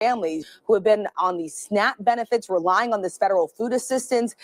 families who have been on these SNAP benefits, relying on this federal food assistance.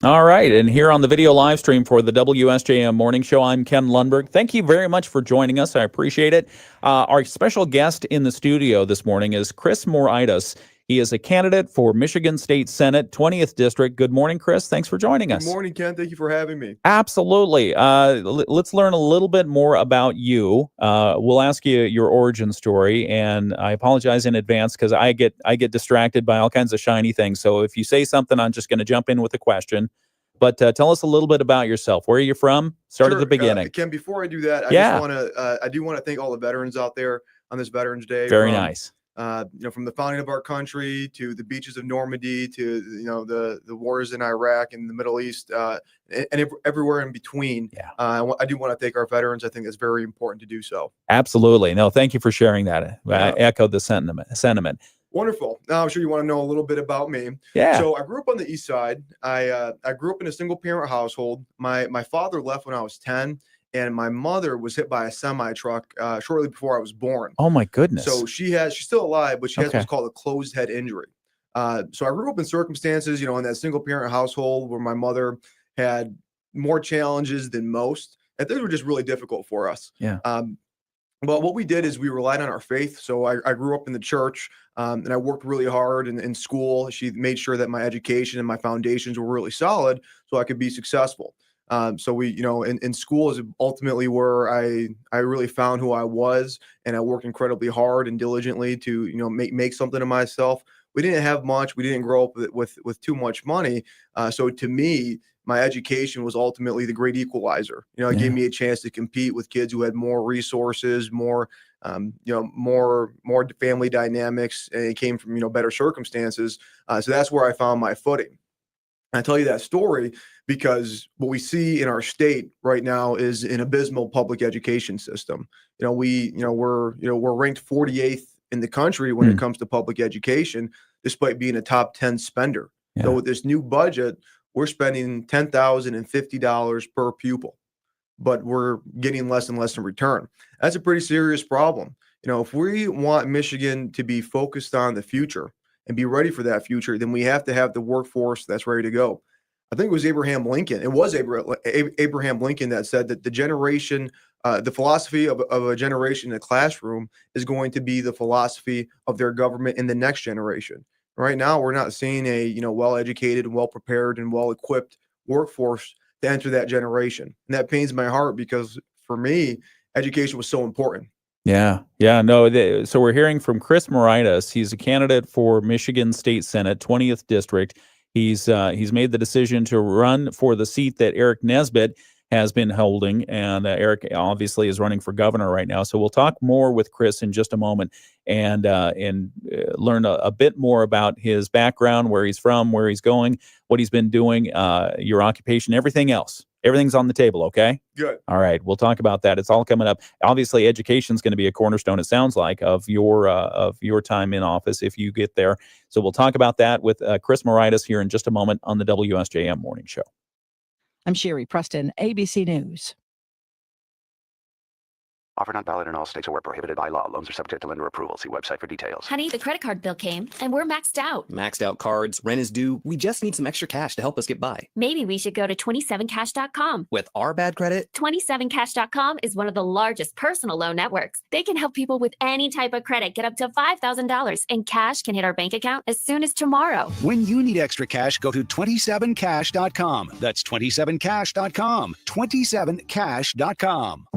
All right, and here on the video live stream for the WSJM Morning Show, I'm Ken Lundberg. Thank you very much for joining us. I appreciate it. Our special guest in the studio this morning is Chris Moraitis. He is a candidate for Michigan State Senate, 20th District. Good morning, Chris. Thanks for joining us. Good morning, Ken. Thank you for having me. Absolutely. Let's learn a little bit more about you. We'll ask you your origin story, and I apologize in advance because I get distracted by all kinds of shiny things. So if you say something, I'm just going to jump in with a question. But tell us a little bit about yourself. Where are you from? Start at the beginning. Ken, before I do that, I do want to thank all the veterans out there on this Veterans Day. Very nice. From the founding of our country to the beaches of Normandy to the wars in Iraq and the Middle East and everywhere in between. Yeah. I do want to thank our veterans. I think it's very important to do so. Absolutely. No, thank you for sharing that. Yeah. I echo the sentiment. Wonderful. Now I'm sure you want to know a little bit about me. Yeah. So I grew up on the East Side. I grew up in a single parent household. My father left when I was 10. And my mother was hit by a semi-truck shortly before I was born. Oh, my goodness. So she's still alive, but she has what's called a closed head injury. So I grew up in circumstances, in that single parent household where my mother had more challenges than most. And things were just really difficult for us. Yeah. But what we did is we relied on our faith. So I grew up in the church and I worked really hard in school. She made sure that my education and my foundations were really solid so I could be successful. So we, in school is ultimately where I really found who I was, and I worked incredibly hard and diligently to, make something of myself. We didn't have much. We didn't grow up with too much money. So to me, my education was ultimately the great equalizer. It gave me a chance to compete with kids who had more resources, more family dynamics, and it came from, better circumstances. So that's where I found my footing. I tell you that story because what we see in our state right now is an abysmal public education system. We're ranked 48th in the country when it comes to public education, despite being a top 10 spender. Yeah. So with this new budget, we're spending $10,050 per pupil, but we're getting less and less in return. That's a pretty serious problem. If we want Michigan to be focused on the future and be ready for that future, then we have to have the workforce that's ready to go. I think it was Abraham Lincoln. It was Abraham Lincoln that said that the philosophy of a generation in a classroom is going to be the philosophy of their government in the next generation. Right now, we're not seeing a well-educated, well-prepared, and well-equipped workforce to enter that generation. And that pains my heart because for me, education was so important. Yeah. No. So we're hearing from Chris Moraitis. He's a candidate for Michigan State Senate, 20th District. He's made the decision to run for the seat that Eric Nesbitt has been holding, and Eric obviously is running for governor right now. So we'll talk more with Chris in just a moment and learn a bit more about his background, where he's from, where he's going, what he's been doing, your occupation, everything else. Everything's on the table, okay? Good. All right, we'll talk about that. It's all coming up. Obviously, education is going to be a cornerstone, it sounds like, of your time in office if you get there. So we'll talk about that with Chris Moraitis here in just a moment on the WSJM Morning Show. I'm Sherry Preston, ABC News. Offer not valid in all states or where prohibited by law. Loans are subject to lender approval. See website for details. Honey, the credit card bill came, and we're maxed out. Maxed out cards, rent is due. We just need some extra cash to help us get by. Maybe we should go to 27cash.com. With our bad credit? 27cash.com is one of the largest personal loan networks. They can help people with any type of credit get up to $5,000, and cash can hit our bank account as soon as tomorrow. When you need extra cash, go to 27cash.com. That's 27cash.com. 27cash.com.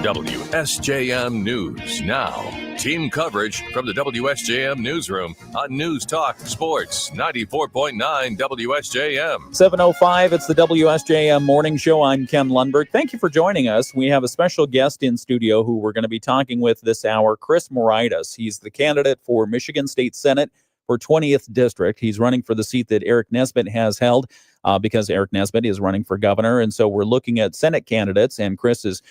WSJM News Now. Team coverage from the WSJM Newsroom on News Talk Sports 94.9 WSJM. 7:05, it's the WSJM Morning Show. I'm Ken Lundberg. Thank you for joining us. We have a special guest in studio who we're going to be talking with this hour, Chris Moraitis. He's the candidate for Michigan State Senate for 20th District. He's running for the seat that Eric Nesbitt has held because Eric Nesbitt is running for governor. And so we're looking at Senate candidates, and Chris is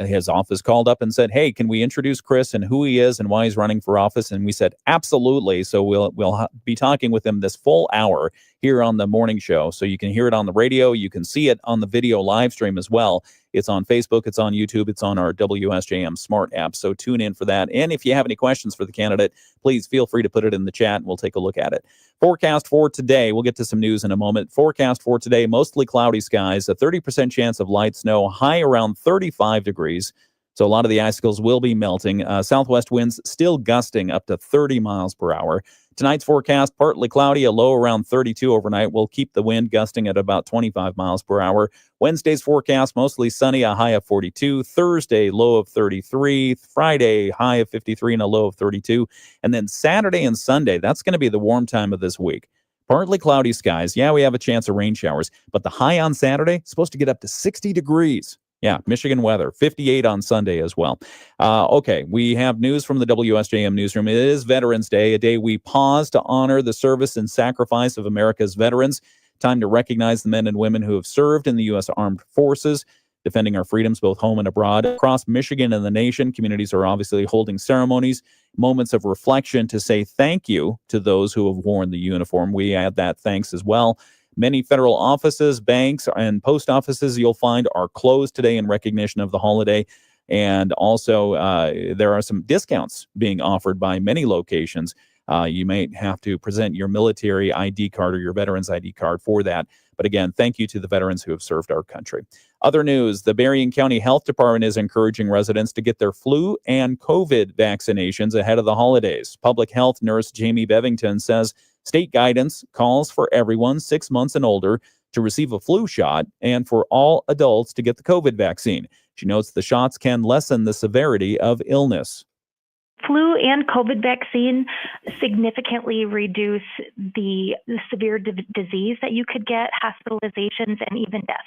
his office called up and said, hey, can we introduce Chris and who he is and why he's running for office? And we said, absolutely. So we'll be talking with him this full hour. here on the morning show. So you can hear it on the radio. You can see it on the video live stream as well. It's on Facebook. It's on YouTube. It's on our WSJM Smart app. So tune in for that. And if you have any questions for the candidate, please feel free to put it in the chat and we'll take a look at it. Forecast for today. We'll get to some news in a moment. Forecast for today, mostly cloudy skies, a 30% chance of light snow, high around 35 degrees. So a lot of the icicles will be melting. Southwest winds still gusting up to 30 miles per hour. Tonight's forecast, partly cloudy, a low around 32 overnight. We'll keep the wind gusting at about 25 miles per hour. Wednesday's forecast, mostly sunny, a high of 42. Thursday, low of 33. Friday, high of 53 and a low of 32. And then Saturday and Sunday, that's going to be the warm time of this week. Partly cloudy skies. Yeah, we have a chance of rain showers. But the high on Saturday, supposed to get up to 60 degrees. Yeah, Michigan weather, 58 on Sunday as well. Okay, we have news from the WSJM newsroom. It is Veterans Day, a day we pause to honor the service and sacrifice of America's veterans. Time to recognize the men and women who have served in the U.S. Armed Forces, defending our freedoms both home and abroad. Across Michigan and the nation, communities are obviously holding ceremonies, moments of reflection to say thank you to those who have worn the uniform. We add that thanks as well. Many federal offices, banks, and post offices you'll find are closed today in recognition of the holiday. And also, there are some discounts being offered by many locations. You may have to present your military ID card or your veteran's ID card for that. But again, thank you to the veterans who have served our country. Other news, the Berrien County Health Department is encouraging residents to get their flu and COVID vaccinations ahead of the holidays. Public health nurse Jamie Bevington says state guidance calls for everyone 6 months and older to receive a flu shot and for all adults to get the COVID vaccine. She notes the shots can lessen the severity of illness. Flu and COVID vaccine significantly reduce the severe disease that you could get, hospitalizations, and even death.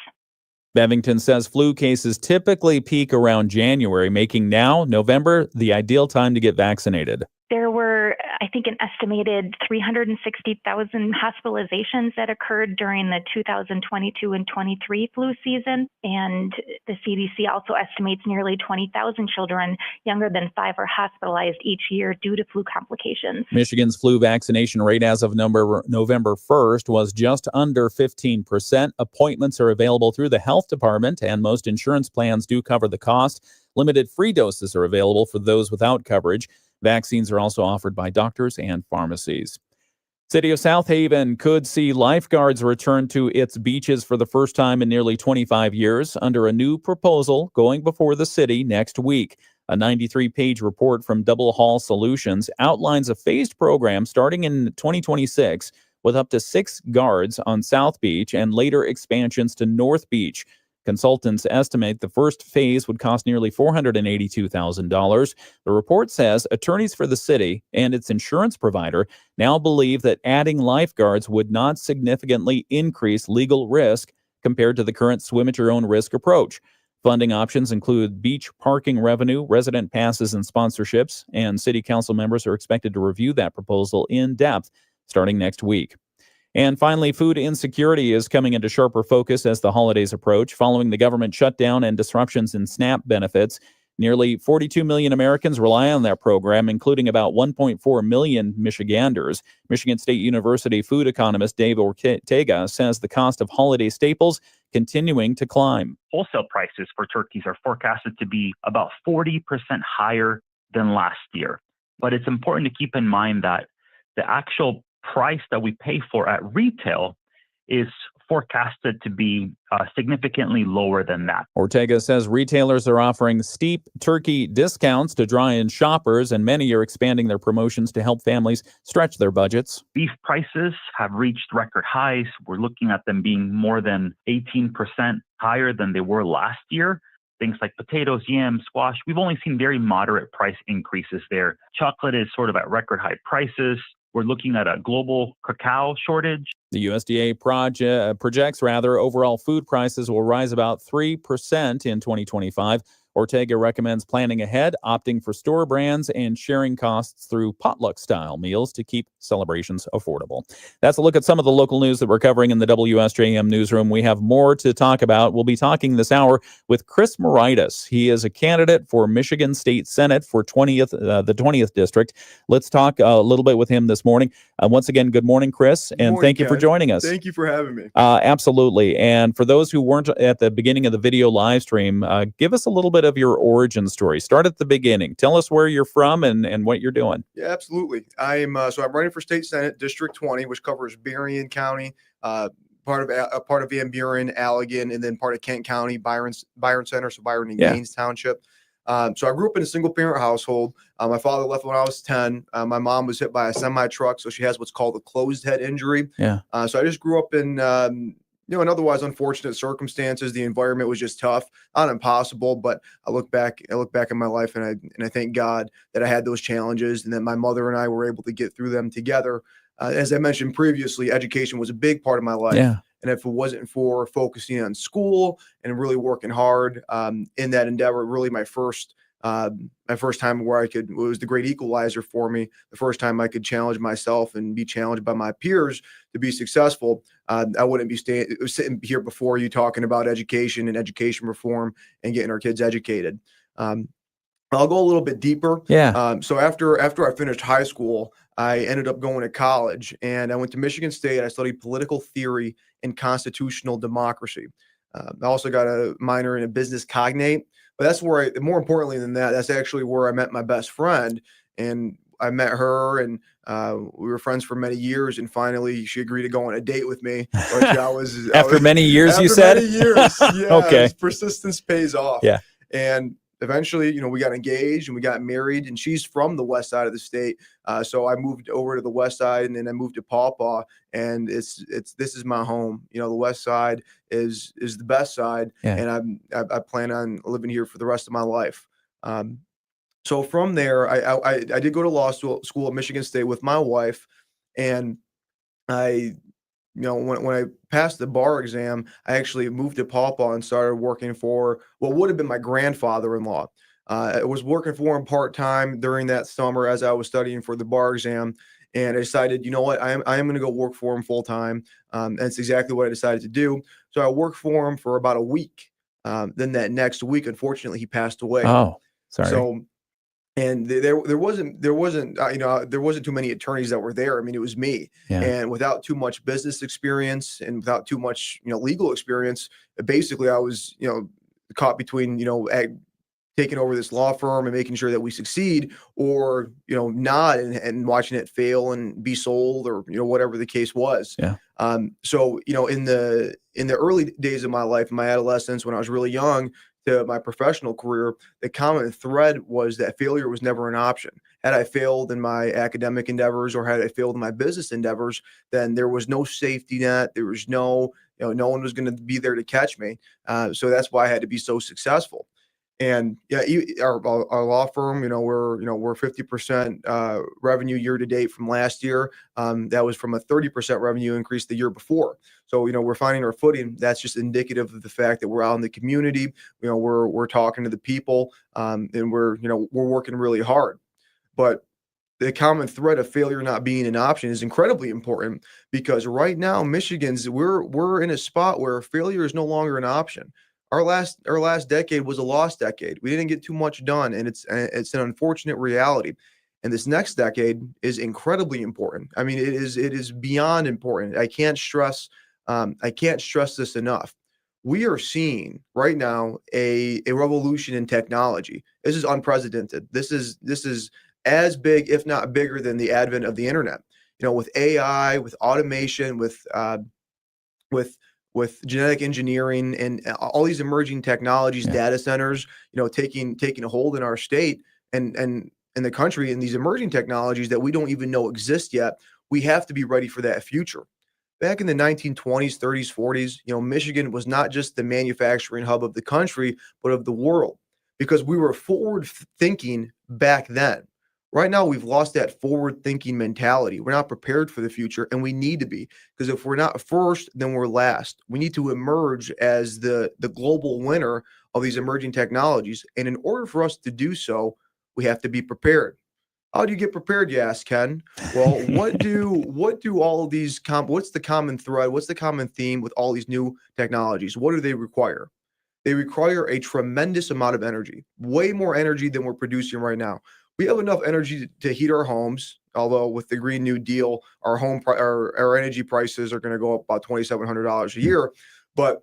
Bevington says flu cases typically peak around January, making now, November, the ideal time to get vaccinated. There were, I think, an estimated 360,000 hospitalizations that occurred during the 2022 and 23 flu season. And the CDC also estimates nearly 20,000 children younger than 5 are hospitalized each year due to flu complications. Michigan's flu vaccination rate as of November 1st was just under 15%. Appointments are available through the health department, and most insurance plans do cover the cost. Limited free doses are available for those without coverage. Vaccines are also offered by doctors and pharmacies. City of South Haven could see lifeguards return to its beaches for the first time in nearly 25 years under a new proposal going before the city next week. A 93-page report from Double Hall Solutions outlines a phased program starting in 2026 with up to 6 guards on South Beach and later expansions to North Beach. Consultants estimate the first phase would cost nearly $482,000. The report says attorneys for the city and its insurance provider now believe that adding lifeguards would not significantly increase legal risk compared to the current swim-at-your-own-risk approach. Funding options include beach parking revenue, resident passes, and sponsorships, and city council members are expected to review that proposal in depth starting next week. And finally, food insecurity is coming into sharper focus as the holidays approach. Following the government shutdown and disruptions in SNAP benefits, nearly 42 million Americans rely on that program, including about 1.4 million Michiganders. Michigan State University food economist Dave Ortega says the cost of holiday staples continuing to climb. Wholesale prices for turkeys are forecasted to be about 40% higher than last year. But it's important to keep in mind that the actual price that we pay for at retail is forecasted to be significantly lower than that. Ortega says retailers are offering steep turkey discounts to draw in shoppers, and many are expanding their promotions to help families stretch their budgets. Beef prices have reached record highs. We're looking at them being more than 18% higher than they were last year. Things like potatoes, yams, squash, we've only seen very moderate price increases there. Chocolate is sort of at record high prices. We're looking at a global cacao shortage. The USDA projects overall food prices will rise about 3% in 2025, Ortega recommends planning ahead, opting for store brands, and sharing costs through potluck-style meals to keep celebrations affordable. That's a look at some of the local news that we're covering in the WSJM newsroom. We have more to talk about. We'll be talking this hour with Chris Moraitis. He is a candidate for Michigan State Senate for the 20th District. Let's talk a little bit with him this morning. Once again, good morning, Chris, and thank you for joining us. Thank you for having me. Absolutely. And for those who weren't at the beginning of the video live stream, give us a little bit of your origin story. Start at the beginning. Tell us where you're from and what you're doing. Yeah, absolutely. I'm running for State Senate District 20, which covers Berrien County, part of Van Buren, Allegan, and then part of Kent County, Byron Center, so Byron and Gaines Township. So I grew up in a single-parent household. My father left when I was 10. My mom was hit by a semi-truck, so she has what's called a closed head injury. Yeah. So I just grew up in in otherwise unfortunate circumstances. The environment was just tough, not impossible, but I look back in my life, and I thank God that I had those challenges, and that my mother and I were able to get through them together. As I mentioned previously, education was a big part of my life. Yeah. And if it wasn't for focusing on school and really working hard in that endeavor, really my first time where it was the great equalizer for me. The first time I could challenge myself and be challenged by my peers to be successful. I wouldn't be sitting here before you talking about education and education reform and getting our kids educated. I'll go a little bit deeper. Yeah. So after I finished high school, I ended up going to college, and I went to Michigan State. I studied political theory and constitutional democracy. I also got a minor in a business cognate, but that's where more importantly than that, that's actually where I met my best friend. And I met her, and we were friends for many years. And finally, she agreed to go on a date with me. Which after many years, you said? After many years, yeah. Okay. Persistence pays off. Yeah. And eventually, we got engaged and we got married, and she's from the west side of the state. So I moved over to the west side, and then I moved to Paw Paw, and this is my home. The west side is the best side. Yeah. And I plan on living here for the rest of my life. So from there, I did go to law school at Michigan State with my wife, and when I passed the bar exam, I actually moved to Paw Paw and started working for what would have been my grandfather-in-law. I was working for him part-time during that summer as I was studying for the bar exam. And I decided, you know what, I am going to go work for him full-time. And it's exactly what I decided to do. So I worked for him for about a week. Then that next week, unfortunately, he passed away. Oh, sorry. So, and there wasn't too many attorneys that were there. I mean, it was me. Yeah. And without too much business experience and without too much, legal experience, basically I was, caught between, taking over this law firm and making sure that we succeed, or, not and watching it fail and be sold, or, whatever the case was. Yeah. So, in the early days of my life, in my adolescence, when I was really young, to my professional career, the common thread was that failure was never an option. Had I failed in my academic endeavors, or had I failed in my business endeavors, then there was no safety net. There was no one was going to be there to catch me. So that's why I had to be so successful. And yeah, our law firm, we're 50% revenue year to date from last year. That was from a 30% revenue increase the year before. So, we're finding our footing. That's just indicative of the fact that we're out in the community. We're talking to the people, and we're working really hard. But the common thread of failure not being an option is incredibly important, because right now, we're in a spot where failure is no longer an option. Our last decade was a lost decade. We didn't get too much done, and it's an unfortunate reality. And this next decade is incredibly important. I mean, it is beyond important. I can't stress this enough. We are seeing right now a revolution in technology. This is unprecedented. This is as big, if not bigger, than the advent of the internet. With AI, with automation, with genetic engineering and all these emerging technologies, data centers, taking a hold in our state and in the country, and these emerging technologies that we don't even know exist yet. We have to be ready for that future. Back in the 1920s, 30s, 40s, Michigan was not just the manufacturing hub of the country, but of the world, because we were forward thinking back then. Right now, we've lost that forward-thinking mentality. We're not prepared for the future, and we need to be, because if we're not first, then we're last. We need to emerge as the global winner of these emerging technologies. And in order for us to do so, we have to be prepared. How do you get prepared, you ask, Ken? Well, what do all of these what's the common thread? What's the common theme with all these new technologies? What do they require? They require a tremendous amount of energy, way more energy than we're producing right now. We have enough energy to heat our homes, although with the Green New Deal, our energy prices are going to go up about $2,700 a year. But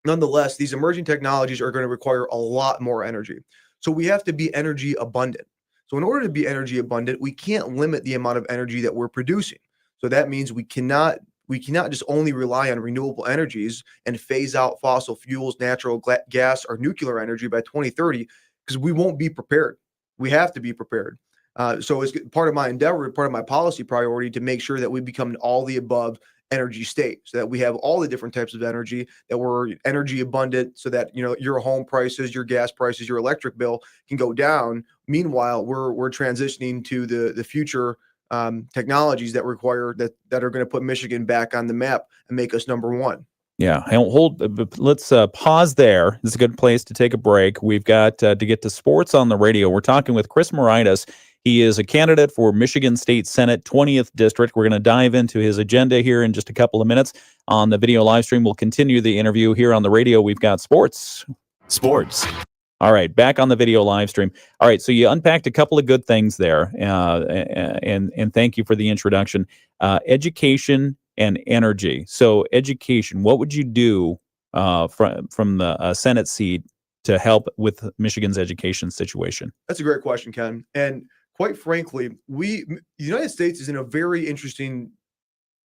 nonetheless, these emerging technologies are going to require a lot more energy. So we have to be energy abundant. So in order to be energy abundant, we can't limit the amount of energy that we're producing. So that means we cannot just only rely on renewable energies and phase out fossil fuels, natural gas, or nuclear energy by 2030, because we won't be prepared. We have to be prepared. So it's part of my endeavor, part of my policy priority to make sure that we become an all the above energy state, so that we have all the different types of energy, that we're energy abundant, so that your home prices, your gas prices, your electric bill can go down. Meanwhile, we're transitioning to the future technologies that are going to put Michigan back on the map and make us number one. Yeah, let's pause there. This is a good place to take a break. We've got to get to sports on the radio. We're talking with Chris Moraitis. He is a candidate for Michigan State Senate 20th District. We're going to dive into his agenda here in just a couple of minutes on the video live stream. We'll continue the interview here on the radio. We've got sports. All right, back on the video live stream. All right, so you unpacked a couple of good things there, and thank you for the introduction. Education and energy. So education, what would you do from the Senate seat to help with Michigan's education situation? That's a great question, Ken. And quite frankly, the United States is in a very interesting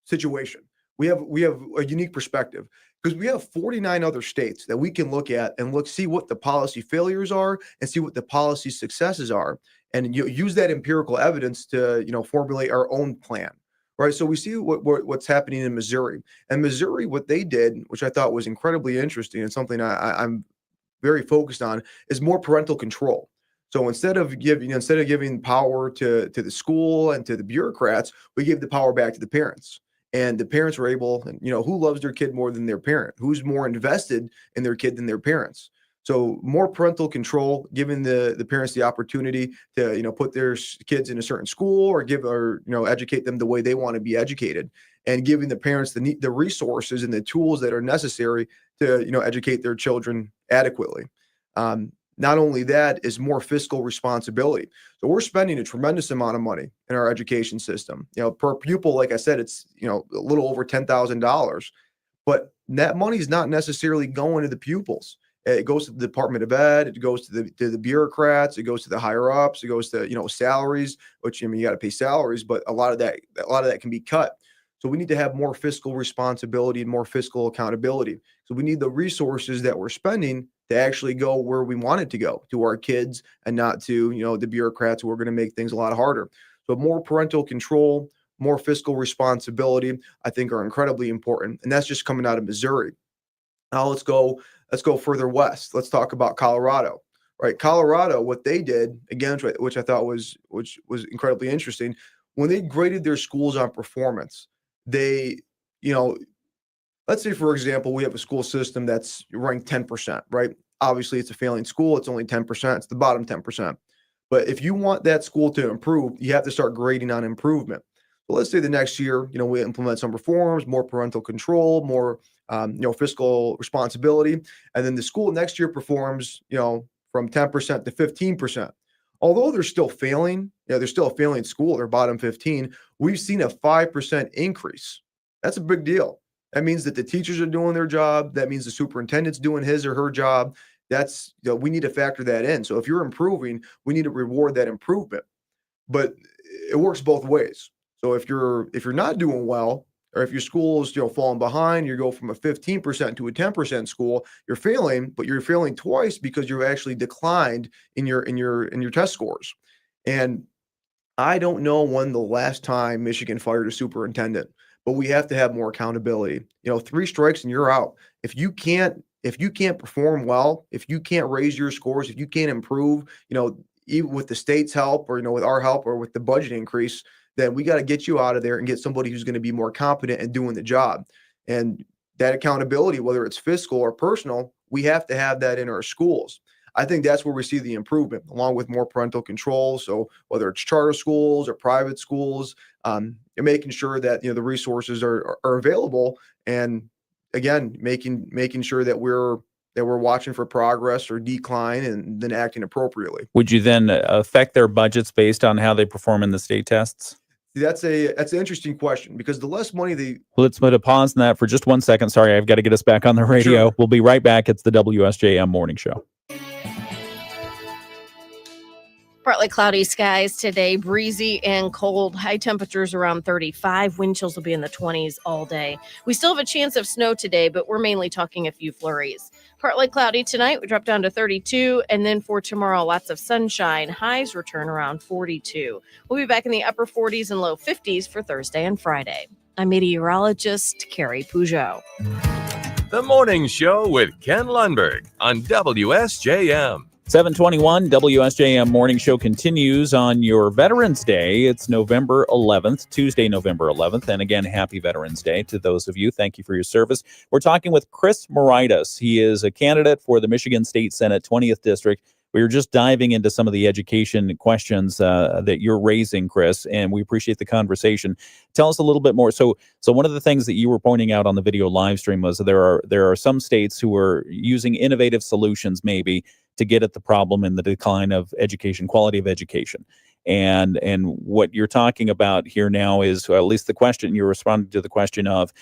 situation. We have a unique perspective because we have 49 other states that we can look at and see what the policy failures are and see what the policy successes are, and use that empirical evidence to formulate our own plan. Right. So we see what's happening in Missouri. And Missouri, what they did, which I thought was incredibly interesting and something I'm very focused on, is more parental control. So instead of giving power to the school and to the bureaucrats, we give the power back to the parents. And the parents were able, who loves their kid more than their parent? Who's more invested in their kid than their parents? So more parental control, giving the parents the opportunity to put their kids in a certain school or educate them the way they want to be educated, and giving the parents the resources and the tools that are necessary to educate their children adequately. Not only that, is more fiscal responsibility. So we're spending a tremendous amount of money in our education system. Per pupil, like I said, it's a little over $10,000, but that money is not necessarily going to the pupils. It goes to the Department of Ed. It goes to the bureaucrats. It goes to the higher ups. It goes to salaries, which you got to pay salaries, but a lot of that can be cut. So we need to have more fiscal responsibility and more fiscal accountability. So we need the resources that we're spending to actually go where we want it to go, to our kids, and not to the bureaucrats who are going to make things a lot harder. So more parental control, more fiscal responsibility, I think, are incredibly important, and that's just coming out of Missouri. Now let's go further west. Let's talk about Colorado. Right, Colorado, what they did again, which I thought was incredibly interesting, when they graded their schools on performance, they, let's say, for example, we have a school system that's ranked 10%, right? Obviously, it's a failing school. It's only 10%. It's the bottom 10%. But if you want that school to improve, you have to start grading on improvement. So let's say the next year, we implement some reforms, more parental control, more, fiscal responsibility. And then the school next year performs, from 10% to 15%. Although they're still failing, they're still a failing school, they're bottom 15, we've seen a 5% increase. That's a big deal. That means that the teachers are doing their job. That means the superintendent's doing his or her job. That's, we need to factor that in. So if you're improving, we need to reward that improvement. But it works both ways. So if you're not doing well, or if your school is falling behind, you go from a 15% to a 10% school, you're failing, but you're failing twice because you've actually declined in your test scores. And I don't know when the last time Michigan fired a superintendent, but we have to have more accountability. 3 strikes and you're out. If you can't perform well, if you can't raise your scores, if you can't improve, even with the state's help or with our help or with the budget increase, then we got to get you out of there and get somebody who's going to be more competent and doing the job. And that accountability, whether it's fiscal or personal, We have to have that in our schools. I think that's where we see the improvement, along with more parental control. So whether it's charter schools or private schools, and making sure that the resources are available, and again making sure that we're watching for progress or decline and then acting appropriately. Would you then affect their budgets based on how they perform in the state tests? That's an interesting question, because the less money Let's put a pause on that for just 1 second. Sorry, I've got to get us back on the radio. Sure. We'll be right back. It's the WSJM Morning Show. Partly cloudy skies today, breezy and cold. High temperatures around 35. Wind chills will be in the 20s all day. We still have a chance of snow today, but we're mainly talking a few flurries. Partly cloudy tonight. We drop down to 32. And then for tomorrow, lots of sunshine. Highs return around 42. We'll be back in the upper 40s and low 50s for Thursday and Friday. I'm meteorologist Carrie Peugeot. The Morning Show with Ken Lundberg on WSJM. 721 WSJM Morning Show continues on your Veterans Day. It's November 11th, Tuesday, November 11th. And again, happy Veterans Day to those of you. Thank you for your service. We're talking with Chris Moraitis. He is a candidate for the Michigan State Senate 20th District. We were just diving into some of the education questions that you're raising, Chris, and we appreciate the conversation. Tell us a little bit more. So one of the things that you were pointing out on the video live stream was there are some states who are using innovative solutions maybe to get at the problem in the decline of education, quality of education. And what you're talking about here now is, or at least the question, you're responding to the question of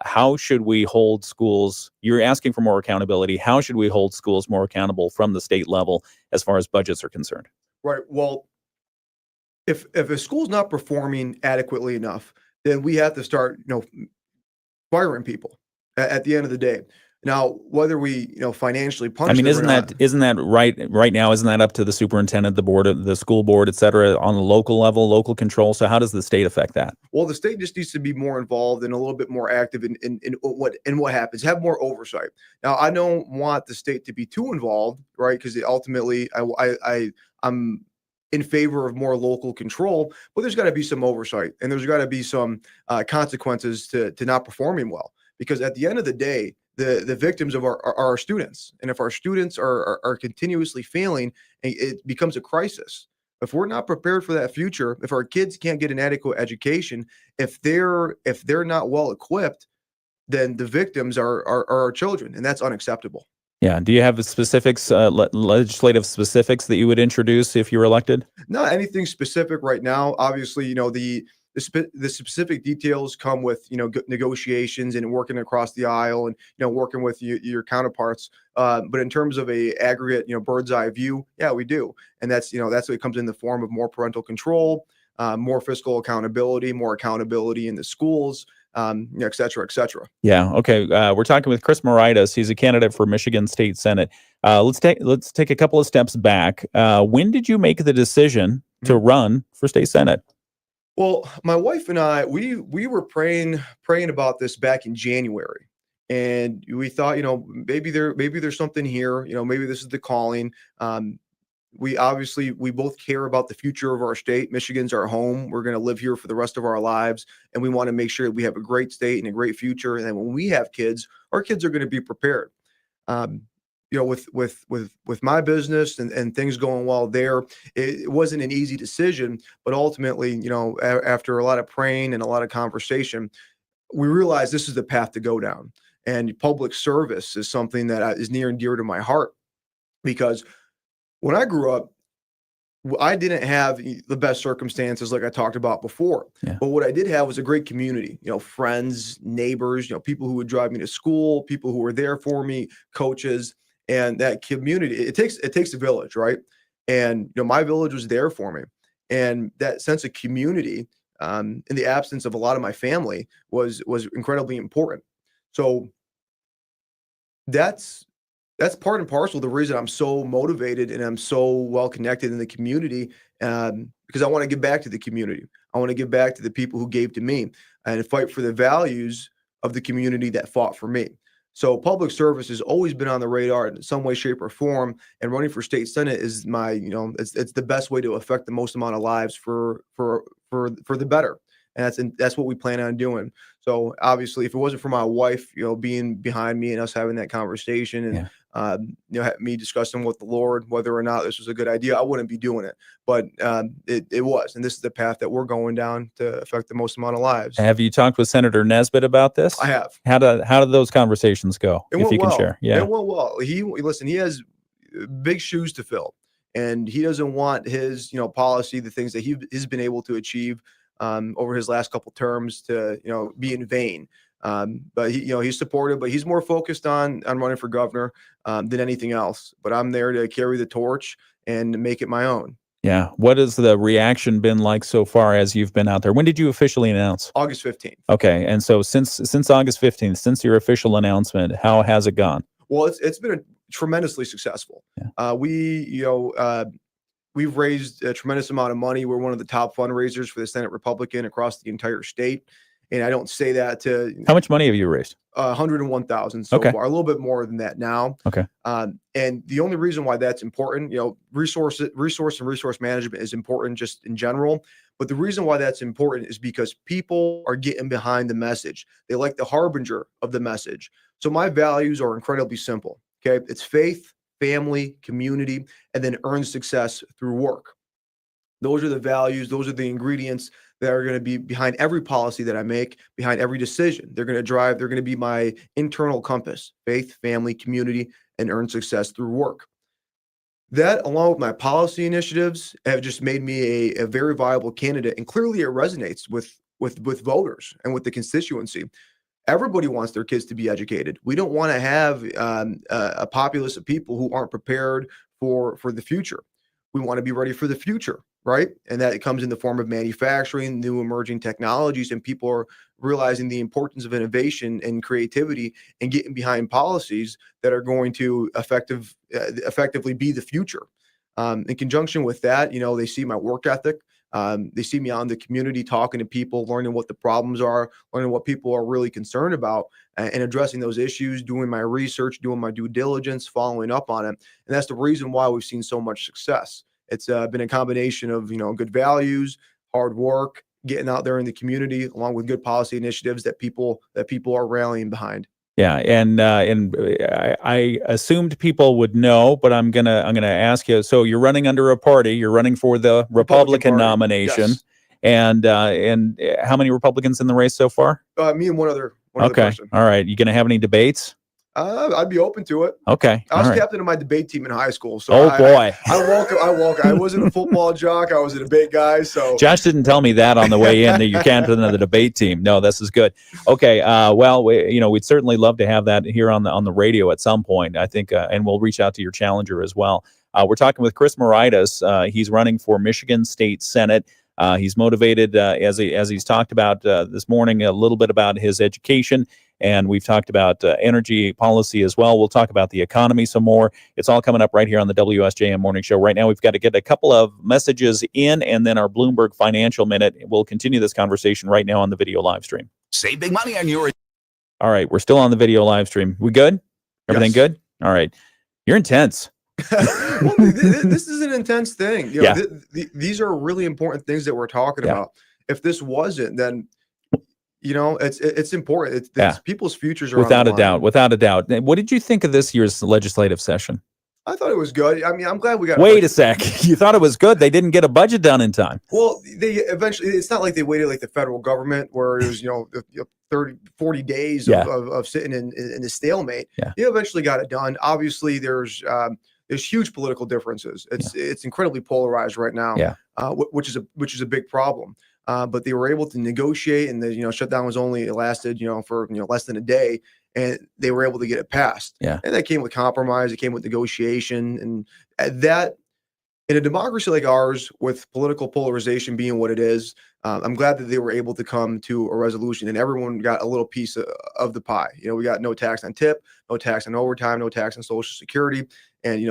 how should we hold schools? You're asking for more accountability. How should we hold schools more accountable from the state level as far as budgets are concerned? Right. Well, if a school's not performing adequately enough, then we have to start, firing people at the end of the day. Now, whether we, financially punish them isn't that right now? Isn't that up to the superintendent, the board, the school board, et cetera, on the local level, local control? So how does the state affect that? Well, the state just needs to be more involved and a little bit more active in what happens, have more oversight. Now, I don't want the state to be too involved, right? Because ultimately, I'm in favor of more local control, but there's got to be some oversight, and there's got to be some consequences to not performing well. Because at the end of the day, the victims of our students, and if our students are continuously failing, it becomes a crisis. If we're not prepared for that future, if our kids can't get an adequate education, if they're not well equipped, then the victims are our children, and that's unacceptable. Yeah. Do you have the specifics, legislative specifics that you would introduce if you were elected? Not anything specific right now. Obviously, the specific details come with negotiations and working across the aisle and working with your counterparts. But in terms of a aggregate bird's eye view, yeah, we do, and that's what comes in the form of more parental control, more fiscal accountability, more accountability in the schools, et cetera, et cetera. Yeah. Okay. We're talking with Chris Moraitis. He's a candidate for Michigan State Senate. Let's take a couple of steps back. When did you make the decision to run for state Senate? Well, my wife and I, we were praying about this back in January, and we thought, maybe there's something here, maybe this is the calling. We both care about the future of our state. Michigan's our home. We're going to live here for the rest of our lives, and we want to make sure that we have a great state and a great future. And then when we have kids, our kids are going to be prepared. With my business and things going well there, it wasn't an easy decision, but ultimately, after a lot of praying and a lot of conversation, we realized this is the path to go down. And public service is something that is near and dear to my heart, because when I grew up, I didn't have the best circumstances like I talked about before. Yeah. But what I did have was a great community, friends, neighbors, people who would drive me to school, people who were there for me, coaches. And that community, it takes a village, right? And my village was there for me, and that sense of community, in the absence of a lot of my family, was incredibly important. So that's part and parcel of the reason I'm so motivated and I'm so well connected in the community, because I want to give back to the community. I want to give back to the people who gave to me and fight for the values of the community that fought for me. So public service has always been on the radar in some way, shape, or form. And running for state senate is my, it's the best way to affect the most amount of lives for the better. And that's what we plan on doing. So obviously, if it wasn't for my wife, being behind me and us having that conversation, and Me discussing with the Lord whether or not this was a good idea. I wouldn't be doing it, but it was, and this is the path that we're going down to affect the most amount of lives. Have you talked with Senator Nesbitt about this? I have. How did those conversations go? It if went you can well. share, yeah. It went well. He has big shoes to fill, and he doesn't want his policy, the things that he's been able to achieve over his last couple terms to be in vain. But he's supportive, but he's more focused on running for governor than anything else. But I'm there to carry the torch and make it my own. Yeah. What has the reaction been like so far as you've been out there? When did you officially announce? August 15th. Okay. And so since August 15th, since your official announcement, how has it gone? Well, it's been tremendously successful. Yeah. We've raised a tremendous amount of money. We're one of the top fundraisers for the Senate Republican across the entire state. And I don't say that to. How much money have you raised? 101,000 so far, a little bit more than that now. Okay. And the only reason why that's important, resource and resource management is important just in general. But the reason why that's important is because people are getting behind the message. They like the harbinger of the message. So my values are incredibly simple. Okay. It's faith, family, community, and then earn success through work. Those are the values. Those are the ingredients that are going to be behind every policy that I make, behind every decision. They're going to be my internal compass: faith, family, community, and earn success through work. That, along with my policy initiatives, have just made me a very viable candidate. And clearly it resonates with voters and with the constituency. Everybody wants their kids to be educated. We don't want to have a populace of people who aren't prepared for the future. We want to be ready for the future, right? And that it comes in the form of manufacturing, new emerging technologies, and people are realizing the importance of innovation and creativity and getting behind policies that are going to effectively be the future. In conjunction with that, they see my work ethic. They see me out in the community talking to people, learning what the problems are, learning what people are really concerned about, and addressing those issues, doing my research, doing my due diligence, following up on it. And that's the reason why we've seen so much success. It's been a combination of, good values, hard work, getting out there in the community, along with good policy initiatives that people are rallying behind. Yeah, and I assumed people would know, but I'm gonna ask you. So you're running under a party. You're running for the Republican nomination, yes. And how many Republicans in the race so far? Me and one other person. All right. You gonna have any debates? I'd be open to it. Okay. I was captain of my debate team in high school. So oh boy. I wasn't a football jock. I was a debate guy. So Josh didn't tell me that on the way in that you're captain of the debate team. No, this is good. Okay. Well, we'd certainly love to have that here on the radio at some point. I think, and we'll reach out to your challenger as well. We're talking with Chris Moraitis. He's running for Michigan State Senate. He's motivated, as he's talked about this morning, a little bit about his education. And we've talked about energy policy as well. We'll talk about the economy some more. It's all coming up right here on the WSJM Morning Show. Right now, we've got to get a couple of messages in, and then our Bloomberg Financial Minute. We'll continue this conversation right now on the video live stream. Save big money on your... All right, we're still on the video live stream. We good? Everything good? All right. You're intense. Well, this is an intense thing. These are really important things that we're talking about. If this wasn't, then... it's important. It's people's futures are without a doubt. What did you think of this year's legislative session? I thought it was good. I mean, I'm glad we got. Wait a sec. You thought it was good? They didn't get a budget done in time. Well, they eventually. It's not like they waited like the federal government, where it was 30, 40 days of sitting in a stalemate. Yeah. They eventually got it done. Obviously, there's huge political differences. It's incredibly polarized right now. Yeah. Which is a big problem. But they were able to negotiate, and the shutdown lasted for less than a day, and they were able to get it passed. Yeah. And that came with compromise. It came with negotiation, and that in a democracy like ours, with political polarization being what it is, I'm glad that they were able to come to a resolution, and everyone got a little piece of the pie. We got no tax on tip, no tax on overtime, no tax on Social Security. And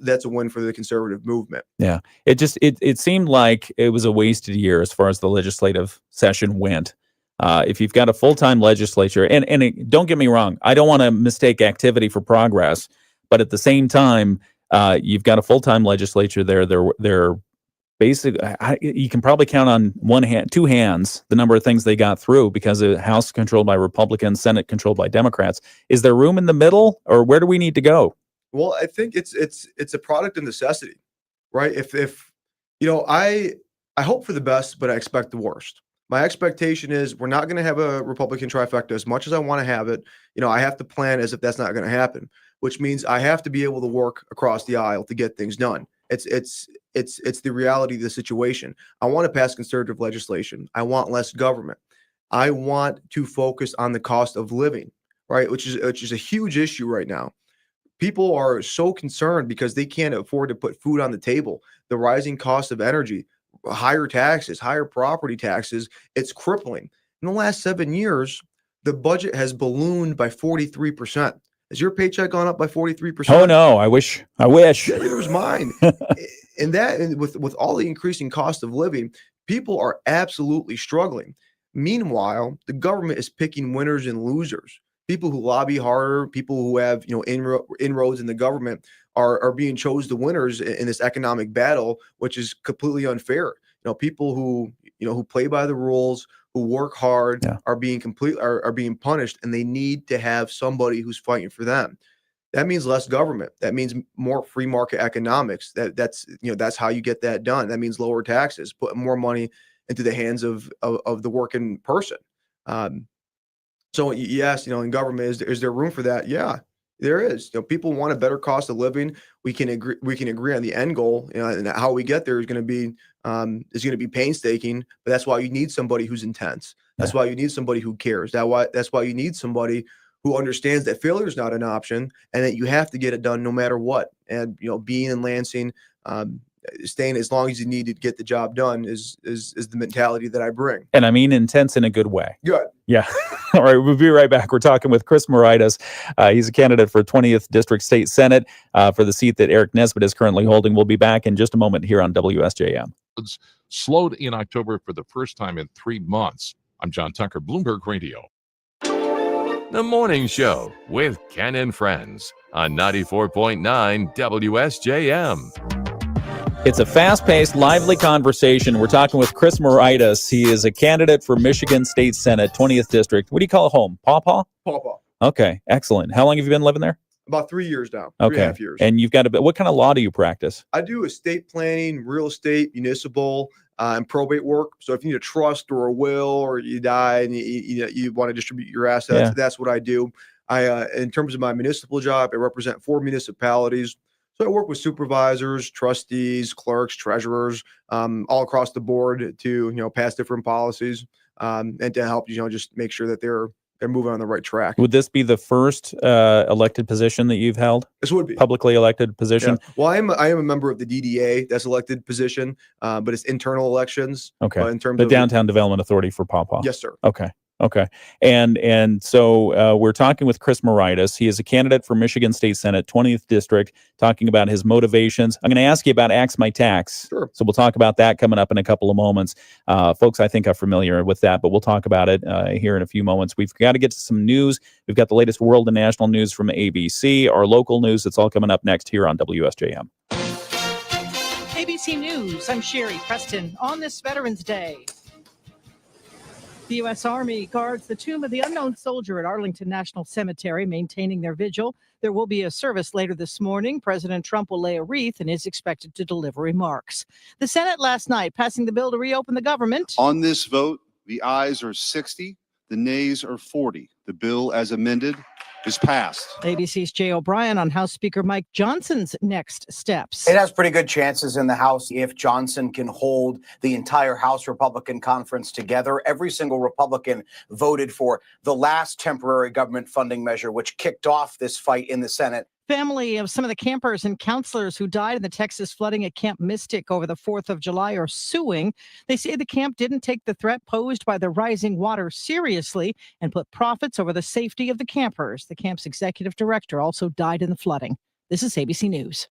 that's a win for the conservative movement. Yeah, it seemed like it was a wasted year as far as the legislative session went. If you've got a full-time legislature, and don't get me wrong, I don't want to mistake activity for progress, but at the same time, you've got a full-time legislature there. They're basically, you can probably count on two hands the number of things they got through, because the House controlled by Republicans, Senate controlled by Democrats. Is there room in the middle, or where do we need to go? Well, I think it's a product of necessity, right? If I hope for the best, but I expect the worst. My expectation is we're not going to have a Republican trifecta as much as I want to have it. I have to plan as if that's not going to happen, which means I have to be able to work across the aisle to get things done. It's the reality of the situation. I want to pass conservative legislation. I want less government. I want to focus on the cost of living, right? Which is a huge issue right now. People are so concerned because they can't afford to put food on the table. The rising cost of energy, higher taxes, higher property taxes, it's crippling. In the last 7 years, the budget has ballooned by 43%. Has your paycheck gone up by 43%? Oh no, I wish. Neither was mine. And with all the increasing cost of living, people are absolutely struggling. Meanwhile, the government is picking winners and losers. People who lobby harder, people who have inroads in the government are being chosen the winners in this economic battle, which is completely unfair. People who play by the rules, who work hard, are being punished, and they need to have somebody who's fighting for them. That means less government. That means more free market economics. That's how you get that done. That means lower taxes, put more money into the hands of the working person. So yes, in government, is there room for that? Yeah, there is. People want a better cost of living. We can agree on the end goal, and how we get there is going to be painstaking. But that's why you need somebody who's intense. That's why you need somebody who cares. That's why you need somebody who understands that failure is not an option and that you have to get it done no matter what. And being in Lansing, staying as long as you need to get the job done is the mentality that I bring. And I mean intense in a good way. Good. Yeah. All right. We'll be right back. We're talking with Chris Moraitis. He's a candidate for 20th District State Senate for the seat that Eric Nesbitt is currently holding. We'll be back in just a moment here on WSJM. It's slowed in October for the first time in 3 months. I'm John Tucker, Bloomberg Radio. The Morning Show with Ken and Friends on 94.9 WSJM. It's a fast-paced, lively conversation. We're talking with Chris Moraitis. He is a candidate for Michigan State Senate, 20th District. What do you call home? Pawpaw? Pawpaw. Okay, excellent. How long have you been living there? About 3 years now. Okay. 3.5 years. And you've got what kind of law do you practice? I do estate planning, real estate, municipal, and probate work. So if you need a trust or a will, or you die and you want to distribute your assets, that's what I do. In terms of my municipal job, I represent 4 municipalities. So I work with supervisors, trustees, clerks, treasurers, all across the board to pass different policies and to help just make sure that they're moving on the right track. Would this be the first elected position that you've held? This would be publicly elected position. Yeah. Well, I am a member of the DDA, that's elected position, but it's internal elections. Okay. In terms the of Downtown Development Authority for Pawpaw. Yes, sir. Okay. And so we're talking with Chris Moraitis. He is a candidate for Michigan State Senate, 20th District, talking about his motivations. I'm going to ask you about Axe My Tax. Sure. So we'll talk about that coming up in a couple of moments. Folks, I think are familiar with that, but we'll talk about it here in a few moments. We've got to get to some news. We've got the latest world and national news from ABC, our local news. It's all coming up next here on WSJM. ABC News, I'm Sherry Preston. On this Veterans Day, the U.S. Army guards the tomb of the unknown soldier at Arlington National Cemetery, maintaining their vigil. There will be a service later this morning. President Trump will lay a wreath and is expected to deliver remarks. The Senate last night passing the bill to reopen the government. On this vote, the ayes are 60, the nays are 40. The bill as amended is passed. ABC's Jay O'Brien on House Speaker Mike Johnson's next steps. It has pretty good chances in the House if Johnson can hold the entire House Republican conference together. Every single Republican voted for the last temporary government funding measure, which kicked off this fight in the Senate. Family of some of the campers and counselors who died in the Texas flooding at Camp Mystic over the 4th of July are suing. They say the camp didn't take the threat posed by the rising water seriously and put profits over the safety of the campers. The camp's executive director also died in the flooding. This is ABC News.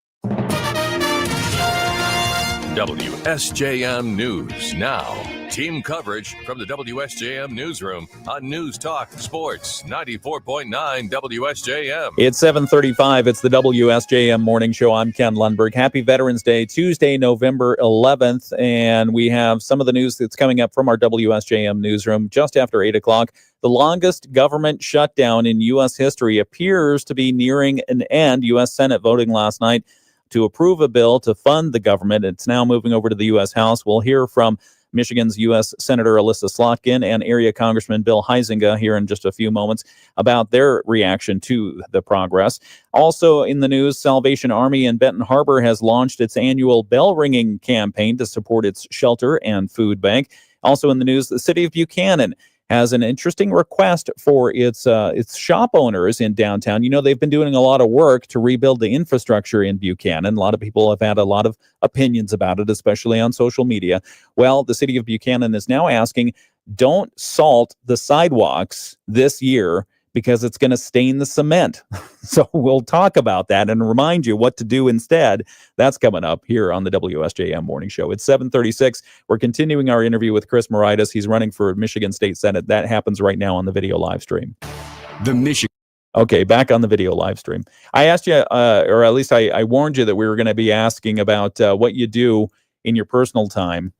WSJM News Now. Team coverage from the WSJM Newsroom on News Talk Sports 94.9 WSJM. It's 7:35. It's the WSJM Morning Show. I'm Ken Lundberg. Happy Veterans Day, Tuesday, November 11th. And we have some of the news that's coming up from our WSJM Newsroom just after 8 o'clock. The longest government shutdown in U.S. history appears to be nearing an end. U.S. Senate voting last night to approve a bill to fund the government. It's now moving over to the U.S. House. We'll hear from Michigan's U.S. Senator Alyssa Slotkin and Area Congressman Bill Huizenga here in just a few moments about their reaction to the progress. Also in the news, Salvation Army in Benton Harbor has launched its annual bell ringing campaign to support its shelter and food bank. Also in the news, the city of Buchanan has an interesting request for its shop owners in downtown. You know, they've been doing a lot of work to rebuild the infrastructure in Buchanan. A lot of people have had a lot of opinions about it, especially on social media. Well, the city of Buchanan is now asking, don't salt the sidewalks this year because it's going to stain the cement. So we'll talk about that and remind you what to do instead. That's coming up here on the WSJM Morning Show. It's 7:36. We're continuing our interview with Chris Moraitis. He's running for Michigan State Senate. That happens right now on the video live stream. Okay, back on the video live stream. I asked you, or at least I warned you that we were going to be asking about what you do in your personal time.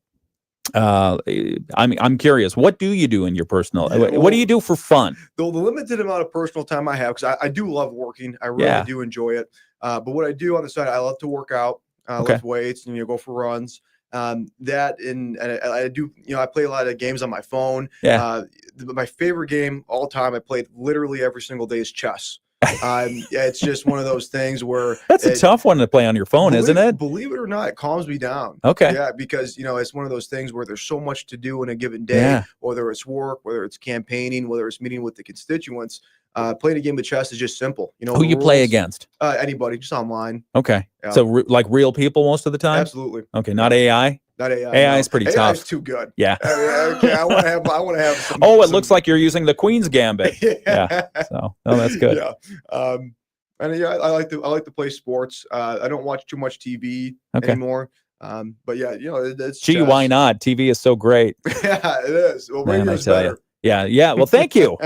I'm curious, what do you do in your personal, what do you do for fun? The limited amount of personal time I have, because I do love working. I really do enjoy it. But what I do on the side, I love to work out, lift weights, and go for runs. That and I do, I play a lot of games on my phone. My favorite game all time I played literally every single day is chess. It's just one of those things where that's a tough one to play on your phone, isn't it? Believe it or not, it calms me down. Okay. Yeah, because it's one of those things where there's so much to do in a given day, whether it's work, whether it's campaigning, whether it's meeting with the constituents. Playing a game of chess is just simple. Who you play against? Anybody, just online. Okay. Yeah. So like real people most of the time? Absolutely. Okay, not AI? Not AI. AI is pretty tough. AI is too good. Yeah. Okay, I want to have some, it looks like you're using the Queen's Gambit. Yeah. So, that's good. Yeah. And I like to play sports. I don't watch too much TV anymore. But it's Gee, chess. why not? TV is so great. Yeah, it is. Well, radio's better. Yeah. Well, thank you.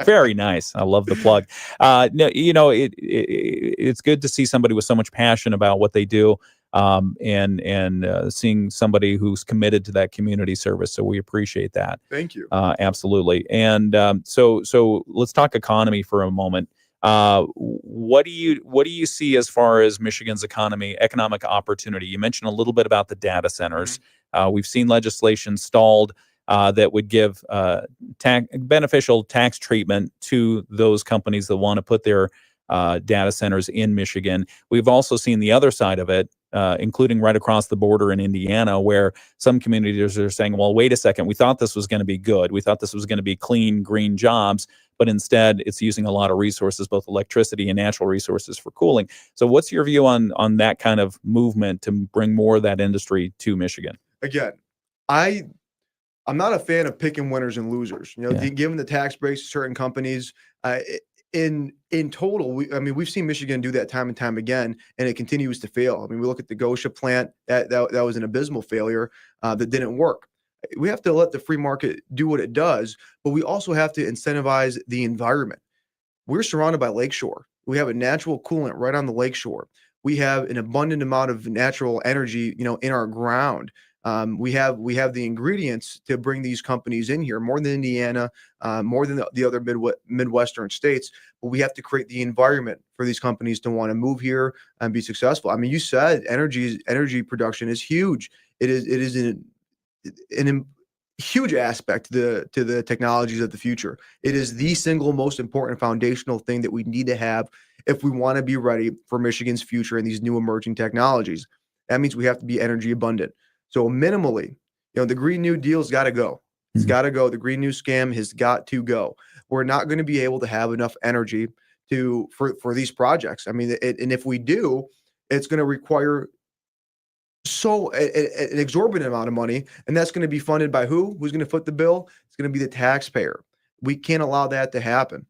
Very nice. I love the plug. It's good to see somebody with so much passion about what they do, and seeing somebody who's committed to that community service. So we appreciate that. Thank you. Absolutely. And so let's talk economy for a moment. What do you see as far as Michigan's economic opportunity? You mentioned a little bit about the data centers. We've seen legislation stalled that would give beneficial tax treatment to those companies that want to put their data centers in Michigan. We've also seen the other side of it, including right across the border in Indiana, where some communities are saying, well, wait a second, we thought this was going to be good. We thought this was going to be clean, green jobs, but instead it's using a lot of resources, both electricity and natural resources for cooling. So what's your view on that kind of movement to bring more of that industry to Michigan? Again, I'm not a fan of picking winners and losers. Giving the tax breaks to certain companies. In total, we've seen Michigan do that time and time again, and it continues to fail. We look at the Gosha plant that was an abysmal failure that didn't work. We have to let the free market do what it does, but we also have to incentivize the environment. We're surrounded by lakeshore. We have a natural coolant right on the lakeshore. We have an abundant amount of natural energy, in our ground. We have the ingredients to bring these companies in here, more than Indiana, more than the other Midwestern states. But we have to create the environment for these companies to want to move here and be successful. You said energy production is huge. It is an huge aspect to the technologies of the future. It is the single most important foundational thing that we need to have if we want to be ready for Michigan's future and these new emerging technologies. That means we have to be energy abundant. So minimally, the Green New Deal's got to go. It's got to go. The Green New scam has got to go. We're not going to be able to have enough energy for these projects. And if we do, it's going to require an exorbitant amount of money, and that's going to be funded by who? Who's going to foot the bill? It's going to be the taxpayer. We can't allow that to happen.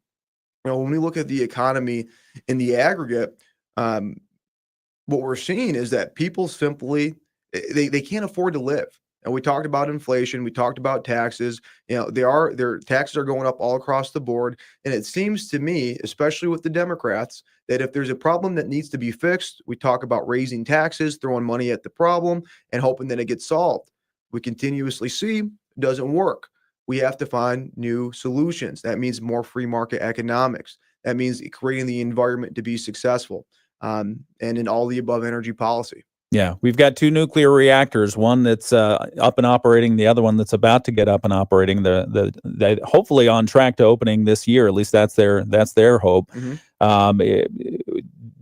When we look at the economy in the aggregate, what we're seeing is that people simply They can't afford to live. And we talked about inflation. We talked about taxes. Their taxes are going up all across the board. And it seems to me, especially with the Democrats, that if there's a problem that needs to be fixed, we talk about raising taxes, throwing money at the problem, and hoping that it gets solved. We continuously see it doesn't work. We have to find new solutions. That means more free market economics. That means creating the environment to be successful, and in all the above energy policy. Yeah, we've got 2 nuclear reactors, one that's up and operating, the other one that's about to get up and operating. The hopefully on track to opening this year. At least that's their hope.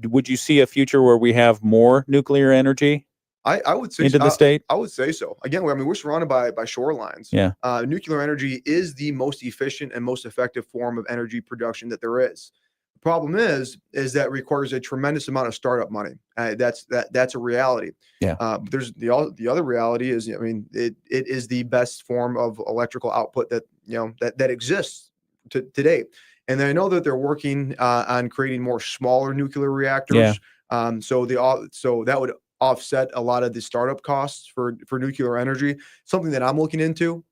Would you see a future where we have more nuclear energy? I would say into the state. I would say so. Again, I mean, we're surrounded by shorelines. Yeah. Nuclear energy is the most efficient and most effective form of energy production that there is. The problem is that it requires a tremendous amount of startup money. That's a reality. Yeah. There's the other reality is, I mean, it is the best form of electrical output that exists today. And I know that they're working on creating more smaller nuclear reactors. Yeah. So that would offset a lot of the startup costs for nuclear energy. Something that I'm looking into,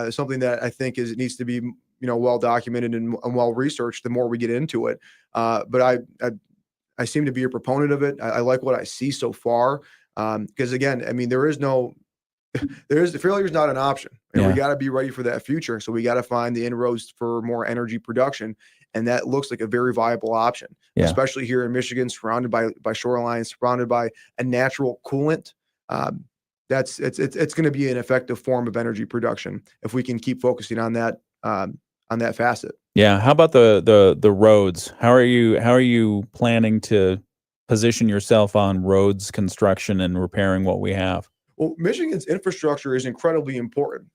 something that I think needs to be well documented and well researched. The more we get into it, but I seem to be a proponent of it. I like what I see so far, because again, I mean, failure is not an option. We got to be ready for that future. So we got to find the inroads for more energy production. And that looks like a very viable option, especially here in Michigan, surrounded by shorelines, surrounded by a natural coolant. It's going to be an effective form of energy production if we can keep focusing on that facet. Yeah. How about the roads? How are you planning to position yourself on roads construction and repairing what we have? Well, Michigan's infrastructure is incredibly important.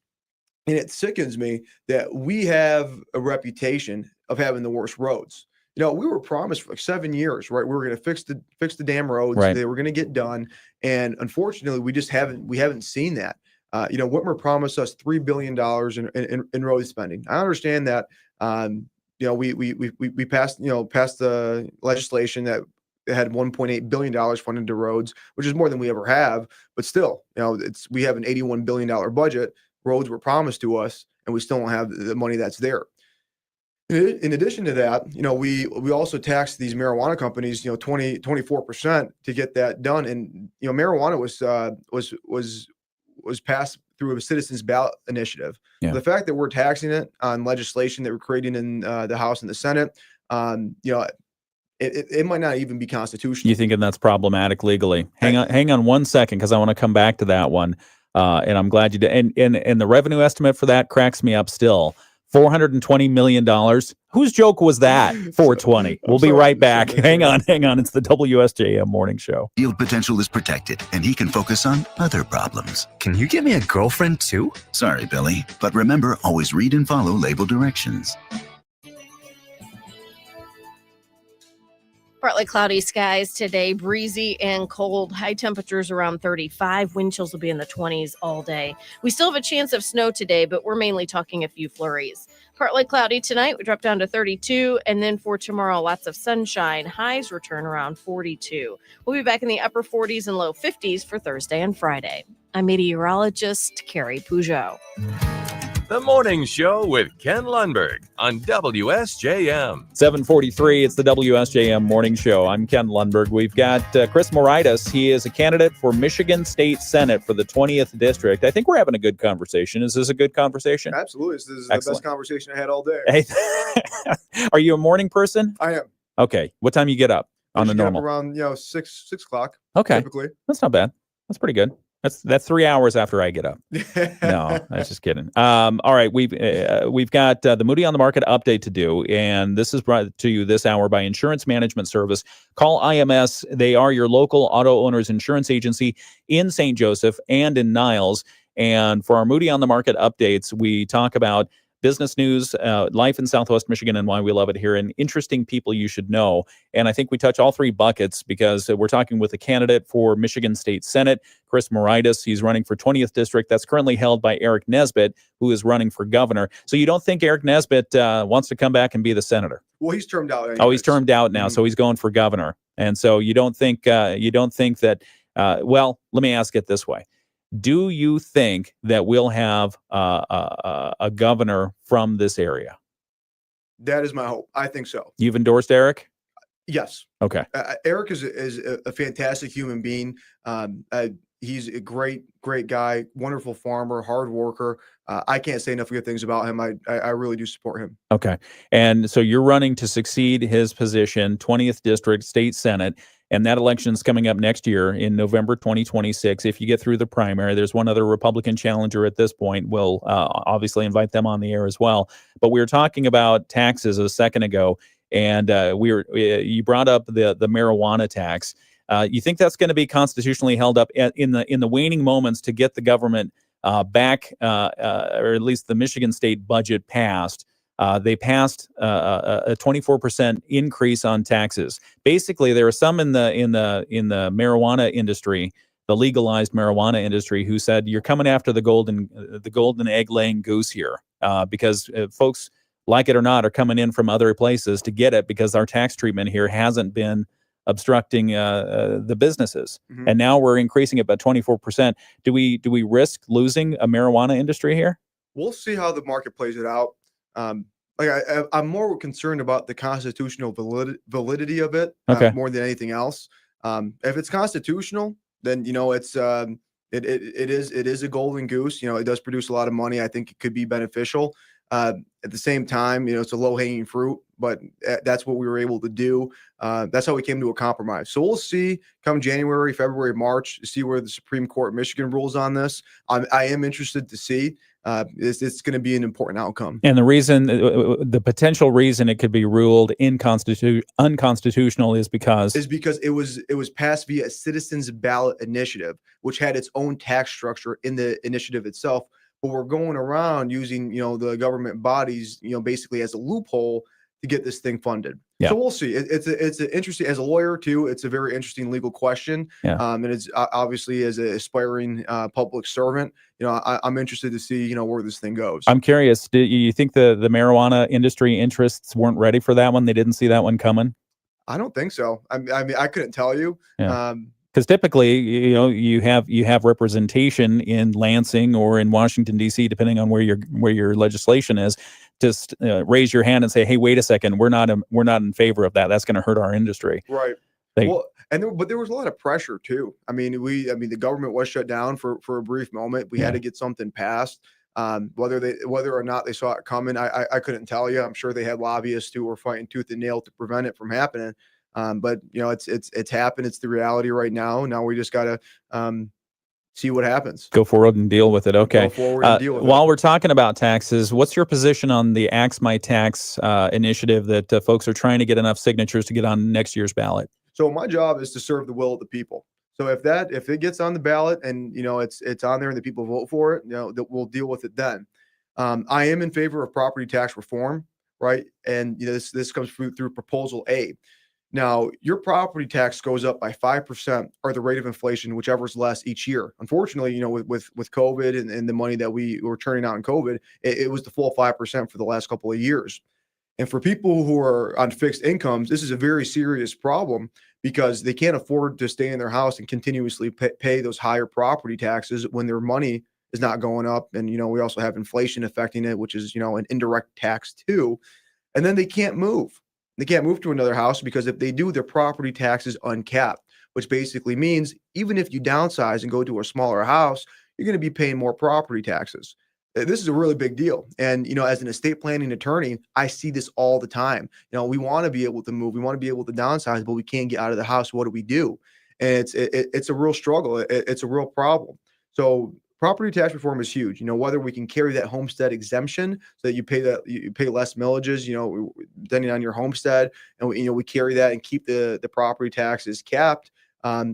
And it sickens me that we have a reputation of having the worst roads. We were promised for like 7 years, right? We were going to fix the damn roads. Right. They were going to get done. And unfortunately, we haven't seen that. Whitmer promised us $3 billion in road spending. I understand that, we passed the legislation that had $1.8 billion funded to roads, which is more than we ever have. But still, we have an $81 billion budget. Roads were promised to us, and we still don't have the money that's there. In addition to that, we also taxed these marijuana companies, 24% to get that done. And marijuana was passed through a citizens ballot initiative. Yeah. The fact that we're taxing it on legislation that we're creating in the House and the Senate, it might not even be constitutional. You thinking that's problematic legally? Hang on 1 second, because I want to come back to that one. And I'm glad you did. And the revenue estimate for that cracks me up still. $420 million. Whose joke was that? 420. We'll be right back. Hang on. It's the WSJM Morning Show. Yield potential is protected, and he can focus on other problems. Can you get me a girlfriend too? Sorry, Billy. But remember, always read and follow label directions. Partly cloudy skies today, breezy and cold. High temperatures around 35. Wind chills will be in the 20s all day. We still have a chance of snow today, but we're mainly talking a few flurries. Partly cloudy tonight. We drop down to 32. And then for tomorrow, lots of sunshine. Highs return around 42. We'll be back in the upper 40s and low 50s for Thursday and Friday. I'm meteorologist Carrie Peugeot. The Morning Show with Ken Lundberg on WSJM. 7:43, it's the WSJM Morning Show. I'm Ken Lundberg. We've got Chris Moraitis. He is a candidate for Michigan State Senate for the 20th District. I think we're having a good conversation. Is this a good conversation? Absolutely. This is the best conversation I had all day. Hey, are you a morning person? I am. Okay. What time you get up on the normal? Around 6 o'clock. Okay. Typically. That's not bad. That's pretty good. That's 3 hours after I get up. No, that's just kidding. All right, we've got the Moody on the Market update to do, and this is brought to you this hour by Insurance Management Service. Call IMS. They are your local auto owners insurance agency in St. Joseph and in Niles. And for our Moody on the Market updates, we talk about business news, life in Southwest Michigan, and why we love it here, and interesting people you should know. And I think we touch all three buckets because we're talking with a candidate for Michigan State Senate, Chris Moraitis. He's running for 20th District. That's currently held by Eric Nesbitt, who is running for governor. So you don't think Eric Nesbitt wants to come back and be the senator? Well, he's termed out. Anyways. Oh, he's termed out now, so he's going for governor. And so you don't think that, well, let me ask it this way. Do you think that we'll have a governor from this area? That is my hope. I think so. You've endorsed Eric? Yes. Okay. Eric is a fantastic human being. He's a great guy, wonderful farmer, hard worker. I can't say enough good things about him. I really do support him. Okay. And so you're running to succeed his position, 20th District State Senate, and that election's coming up next year in November 2026. If you get through the primary, there's one other Republican challenger at this point. We'll obviously invite them on the air as well. But we were talking about taxes a second ago, and you brought up the marijuana tax. You think that's going to be constitutionally held up in the waning moments to get the government back, or at least the Michigan state budget passed? They passed a 24% increase on taxes. Basically, there are some in the marijuana industry, the legalized marijuana industry, who said you're coming after the golden egg laying goose here, because folks, like it or not, are coming in from other places to get it because our tax treatment here hasn't been obstructing the businesses. Mhm. And now we're increasing it by 24%. Do we risk losing a marijuana industry here? We'll see how the market plays it out. I'm more concerned about the constitutional validity of it, Okay. more than anything else. If it's constitutional, then it is a golden goose. It does produce a lot of money. I think it could be beneficial. At the same time, it's a low hanging fruit, but that's what we were able to do. That's how we came to a compromise. So we'll see come January, February, March, see where the Supreme Court of Michigan rules on this. I am interested to see. It's going to be an important outcome. And the reason, the potential reason it could be ruled unconstitutional is because it was passed via a citizens ballot initiative, which had its own tax structure in the initiative itself. But we're going around using, the government bodies, basically as a loophole to get this thing funded. Yeah. So we'll see. It's an interesting, as a lawyer too, it's a very interesting legal question. Yeah. And it's obviously, as an aspiring public servant, I'm interested to see, where this thing goes. I'm curious, do you think the marijuana industry interests weren't ready for that one? They didn't see that one coming? I don't think so. I mean, I couldn't tell you. Yeah. Because typically, you have representation in Lansing or in Washington D.C., depending on where your legislation is. Just raise your hand and say, "Hey, wait a second, we're not in favor of that. That's going to hurt our industry." Right. But there was a lot of pressure too. I mean, the government was shut down for a brief moment. We had to get something passed. Whether or not they saw it coming, I couldn't tell you. I'm sure they had lobbyists who were fighting tooth and nail to prevent it from happening. But it's happened. It's the reality right now. Now we just got to see what happens. Go forward and deal with it. Okay. Go forward and deal with while it. we're talking about taxes, what's your position on the Axe My Tax initiative that folks are trying to get enough signatures to get on next year's ballot? So my job is to serve the will of the people. So if it gets on the ballot and it's on there and the people vote for it, that we'll deal with it then. I am in favor of property tax reform, right? And this comes through Proposal A. Now, your property tax goes up by 5% or the rate of inflation, whichever is less each year. Unfortunately, with COVID and the money that we were turning out in COVID, it was the full 5% for the last couple of years. And for people who are on fixed incomes, this is a very serious problem because they can't afford to stay in their house and continuously pay those higher property taxes when their money is not going up. And, we also have inflation affecting it, which is, an indirect tax too. And then they can't move. They can't move to another house because if they do, their property tax is uncapped, which basically means even if you downsize and go to a smaller house, you're going to be paying more property taxes. This is a really big deal. And, as an estate planning attorney, I see this all the time. We want to be able to move. We want to be able to downsize, but we can't get out of the house. What do we do? And it's a real struggle. It's a real problem. So property tax reform is huge. Whether we can carry that homestead exemption so that you pay less millages, depending on your homestead, and we carry that and keep the property taxes capped,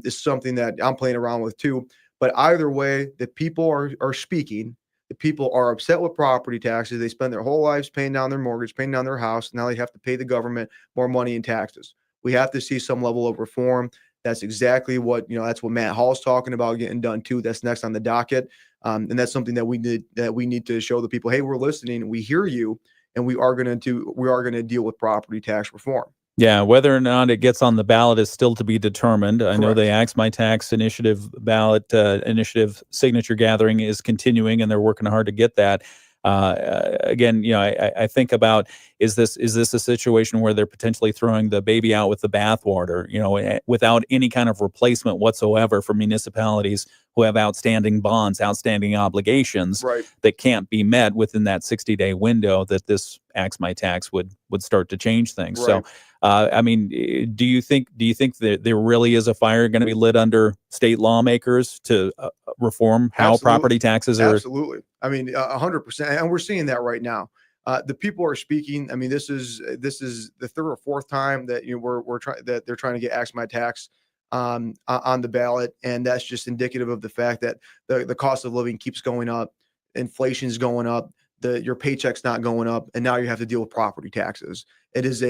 is something that I'm playing around with too. But either way, the people are speaking. The people are upset with property taxes. They spend their whole lives paying down their mortgage, paying down their house. Now they have to pay the government more money in taxes. We have to see some level of reform. That's exactly what, that's what Matt Hall's talking about getting done too. That's next on the docket. And that's something that we need to show the people, hey, we're listening, we hear you, and we are going to deal with property tax reform. Yeah, whether or not it gets on the ballot is still to be determined. I know Correct. the Axe My Tax initiative ballot initiative signature gathering is continuing, and they're working hard to get that. Again, I think about is this a situation where they're potentially throwing the baby out with the bathwater, without any kind of replacement whatsoever for municipalities who have outstanding bonds, outstanding obligations Right. that can't be met within that 60-day window that this Axe My Tax would start to change things. Right. So, I mean, do you think that there really is a fire going to be lit under state lawmakers to reform how property taxes are? Absolutely. I mean, 100%, and we're seeing that right now. The people are speaking. I mean, this is the third or fourth time that they're trying to get Axe My Tax on the ballot, and that's just indicative of the fact that the cost of living keeps going up, inflation's going up, your paycheck's not going up, and now you have to deal with property taxes. It is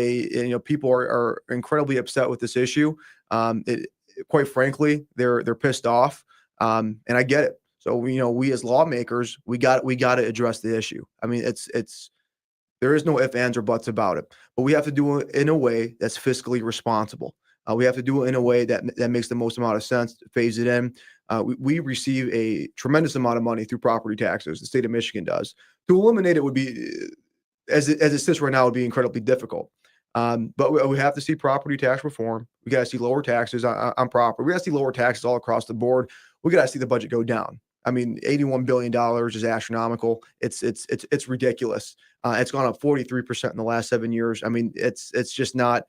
people are incredibly upset with this issue. Quite frankly, they're pissed off, and I get it. So we as lawmakers, we got to address the issue. I mean, there is no ifs, ands, or buts about it, but we have to do it in a way that's fiscally responsible. We have to do it in a way that makes the most amount of sense to phase it in. We receive a tremendous amount of money through property taxes. The state of Michigan does. To eliminate it would be, as it sits right now, would be incredibly difficult. But we have to see property tax reform. We got to see lower taxes on property. We got to see lower taxes all across the board. We got to see the budget go down. I mean, $81 billion is astronomical. It's ridiculous. It's gone up 43% in the last 7 years. I mean, it's just not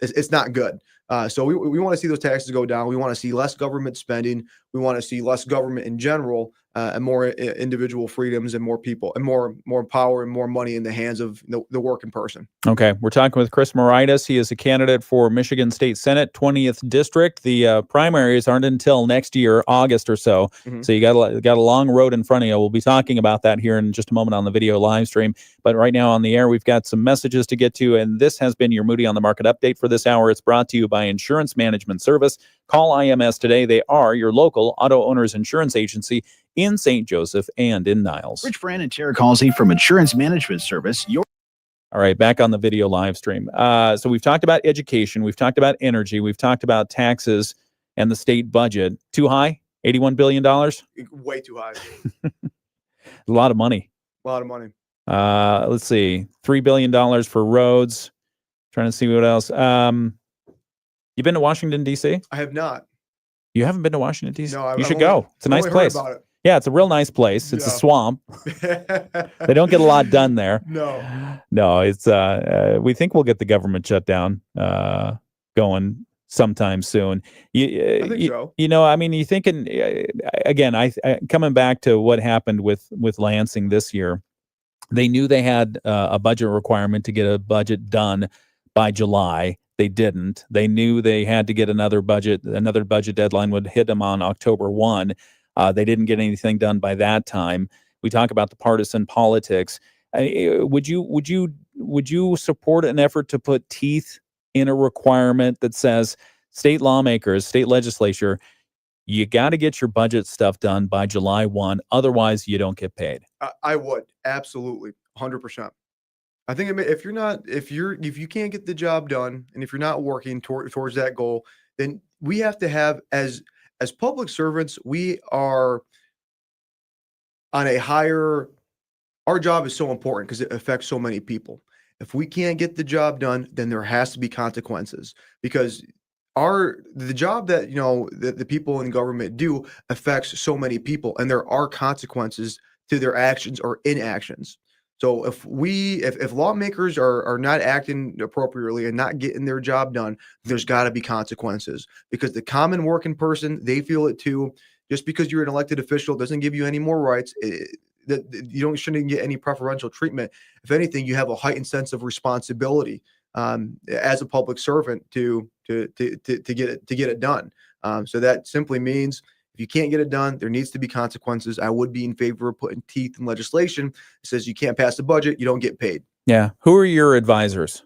it's not good. So we want to see those taxes go down. We want to see less government spending. We want to see less government in general, and more individual freedoms, and more people, and more power and more money in the hands of the working person. Okay, we're talking with Chris Moraitis. He is a candidate for Michigan State Senate, 20th District. The primaries aren't until next year, August or so. Mm-hmm. So you got a long road in front of you. We'll be talking about that here in just a moment on the video live stream. But right now on the air, we've got some messages to get to, and this has been your Moody on the Market update for this hour. It's brought to you by Insurance Management Service. Call IMS today. They are your local auto owners insurance agency in St. Joseph and in Niles. Rich Brandon Tara Halsey from Insurance Management Service. All right, back on the video live stream. So we've talked about education. We've talked about energy. We've talked about taxes and the state budget. Too high? $81 billion? Way too high. A lot of money. A lot of money. Let's see. $3 billion for roads. Trying to see what else. You been to Washington, D.C.? I have not. You haven't been to Washington, D.C.? No, you should go. It's a nice place. About it. Yeah, it's a real nice place. It's a swamp. They don't get a lot done there. No, it's we think we'll get the government shutdown going sometime soon. I think so. I mean, you thinking again, I coming back to what happened with Lansing this year. They knew they had a budget requirement to get a budget done by July. They didn't. They knew they had to get another budget deadline would hit them on October 1. They didn't get anything done by that time. We talk about the partisan politics. Would you support an effort to put teeth in a requirement that says state lawmakers, state legislature, you got to get your budget stuff done by July 1, otherwise you don't get paid? I would absolutely 100%. I think if you can't get the job done, and if you're not working towards that goal, then we have to have as public servants, we are on a higher. Our job is so important because it affects so many people. If we can't get the job done, then there has to be consequences, because the job that the people in government do affects so many people, and there are consequences to their actions or inactions. So if lawmakers are not acting appropriately and not getting their job done, there's got to be consequences, because the common working person, they feel it too. Just because you're an elected official doesn't give you any more rights. You shouldn't get any preferential treatment. If anything, you have a heightened sense of responsibility as a public servant to get it done. So that simply means, if you can't get it done, there needs to be consequences. I would be in favor of putting teeth in legislation that says you can't pass the budget, you don't get paid. Yeah. Who are your advisors?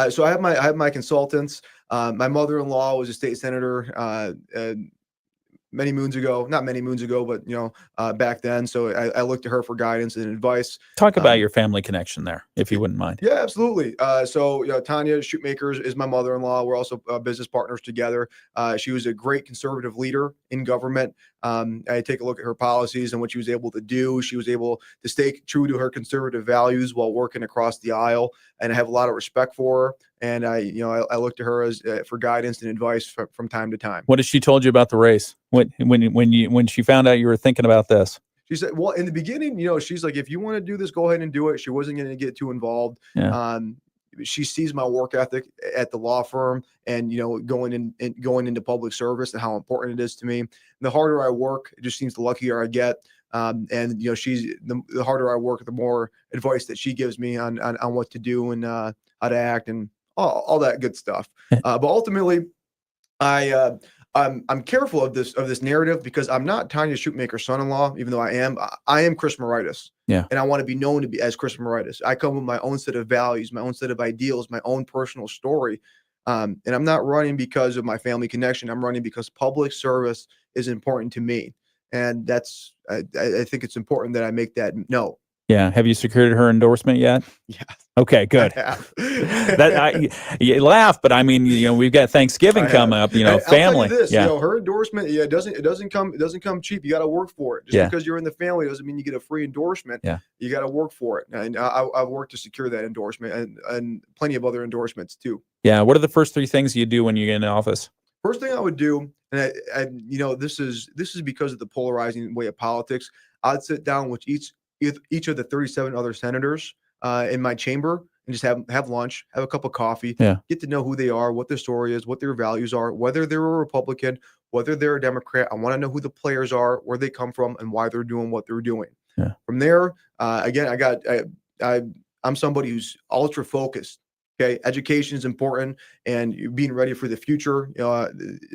So I have my consultants. My mother-in-law was a state senator many moons ago, not many moons ago, but back then. So I looked to her for guidance and advice. Talk about your family connection there, if you wouldn't mind. Yeah, absolutely. So Tanya Shootmakers is my mother-in-law. We're also business partners together. She was a great conservative leader in government. I take a look at her policies and what she was able to do. She was able to stay true to her conservative values while working across the aisle, and I have a lot of respect for her. And I look to her as for guidance and advice from time to time. What has she told you about the race when she found out you were thinking about this? She said, well, in the beginning, she's like, if you want to do this, go ahead and do it. She wasn't going to get too involved. Yeah. She sees my work ethic at the law firm and, going into public service and how important it is to me. And the harder I work, it just seems the luckier I get. And she's the harder I work, the more advice that she gives me on what to do and how to act and all that good stuff. But ultimately, I'm careful of this narrative because I'm not Tanya Shootmaker's son-in-law, even though I am Chris Moraitis. Yeah. And I want to be known as Chris Moraitis. I come with my own set of values, my own set of ideals, my own personal story. And I'm not running because of my family connection. I'm running because public service is important to me. And I think it's important that I make that note. Yeah. Have you secured her endorsement yet? Yeah. Okay, good. You laugh, but I mean, we've got Thanksgiving coming up. I'll Family. tell you this, yeah. Her endorsement, it doesn't come cheap. You got to work for it. Just because you're in the family doesn't mean you get a free endorsement. Yeah. You got to work for it, and I've worked to secure that endorsement and plenty of other endorsements too. Yeah. What are the first 3 things you do when you get in office? First thing I would do, and this is because of the polarizing way of politics. I'd sit down with each of the 37 other senators in my chamber and just have lunch, have a cup of coffee, get to know who they are, what their story is, what their values are, whether they're a Republican, whether they're a Democrat. I want to know who the players are, where they come from, and why they're doing what they're doing. Yeah. From there, again, I'm somebody who's ultra focused. Okay, education is important, and being ready for the future.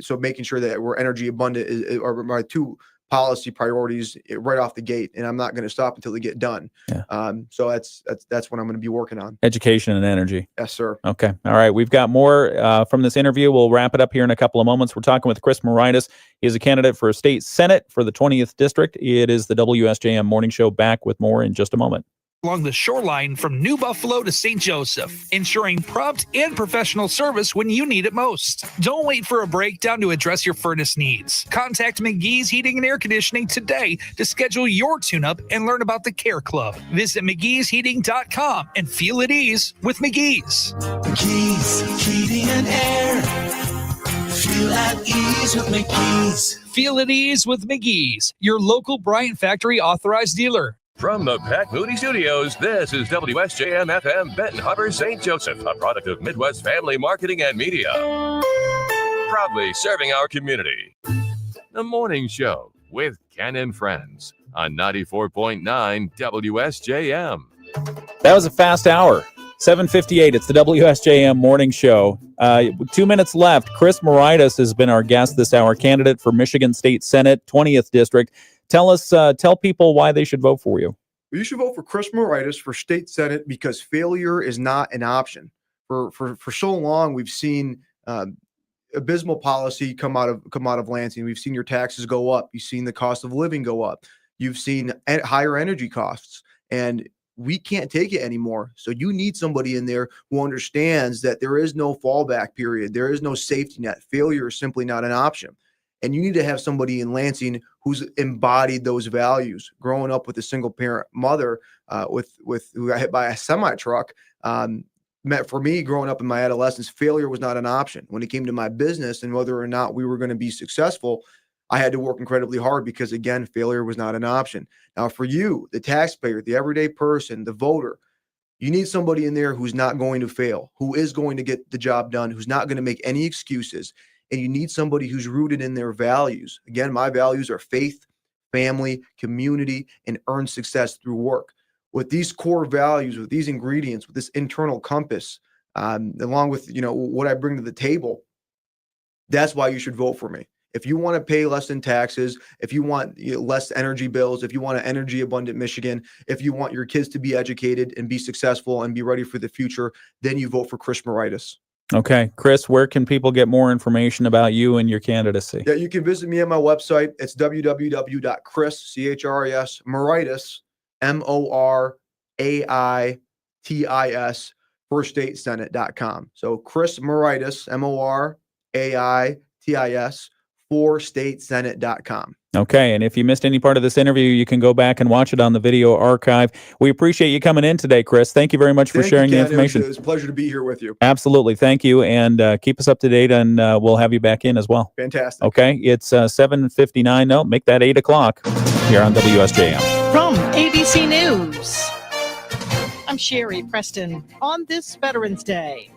So making sure that we're energy abundant are my 2 policy priorities right off the gate, and I'm not going to stop until they get done. Yeah. So that's what I'm going to be working on. Education and energy. Yes, sir. Okay. All right. We've got more from this interview. We'll wrap it up here in a couple of moments. We're talking with Chris Moraitis. He is a candidate for a state senate for the 20th district. It is the WSJM Morning Show. Back with more in just a moment. Along the shoreline from New Buffalo to St. Joseph, ensuring prompt and professional service when you need it most. Don't wait for a breakdown to address your furnace needs. Contact McGee's Heating and Air Conditioning today to schedule your tune-up and learn about the Care Club. Visit McGee'sHeating.com and feel at ease with McGee's. McGee's Heating and Air. Feel at ease with McGee's. Feel at ease with McGee's, your local Bryant Factory authorized dealer. From the Pat Moody Studios, this is WSJM-FM Benton Harbor, St. Joseph, a product of Midwest Family Marketing and Media. Proudly serving our community. The Morning Show with Ken and Friends on 94.9 WSJM. That was a fast hour. 7:58. It's the WSJM Morning Show. 2 minutes left. Chris Moraitis has been our guest this hour, candidate for Michigan State Senate, 20th District. Tell people why they should vote for you. You should vote for Chris Moraitis for state senate because failure is not an option. For so long, we've seen abysmal policy come out of Lansing. We've seen your taxes go up. You've seen the cost of living go up. You've seen higher energy costs, and we can't take it anymore. So you need somebody in there who understands that there is no fallback period. There is no safety net. Failure is simply not an option. And you need to have somebody in Lansing who's embodied those values. Growing up with a single parent mother who got hit by a semi truck, meant for me growing up in my adolescence, failure was not an option. When it came to my business and whether or not we were going to be successful, I had to work incredibly hard because, again, failure was not an option. Now, for you, the taxpayer, the everyday person, the voter, you need somebody in there who's not going to fail, who is going to get the job done, who's not going to make any excuses. And you need somebody who's rooted in their values. Again, my values are faith, family, community, and earned success through work. With these core values, with these ingredients, with this internal compass, along with what I bring to the table, that's why you should vote for me. If you want to pay less in taxes, if you want less energy bills, if you want an energy abundant Michigan, if you want your kids to be educated and be successful and be ready for the future, then you vote for Chris Moraitis. Okay. Chris, where can people get more information about you and your candidacy? Yeah, you can visit me at my website. It's www.chris, CHRIS, Moraitis, MORAITIS, forstatesenate.com. So Chris Moraitis, MORAITIS, forstatesenate.com. Okay. And if you missed any part of this interview, you can go back and watch it on the video archive. We appreciate you coming in today, Chris. Thank you very much for sharing the Ken. information. It was a pleasure to be here with you. Absolutely. Thank you. And keep us up to date, and we'll have you back in as well. Fantastic. Okay. It's 7:59. No, make that 8 o'clock here on WSJM. From ABC News, I'm Sherry Preston on this Veterans Day.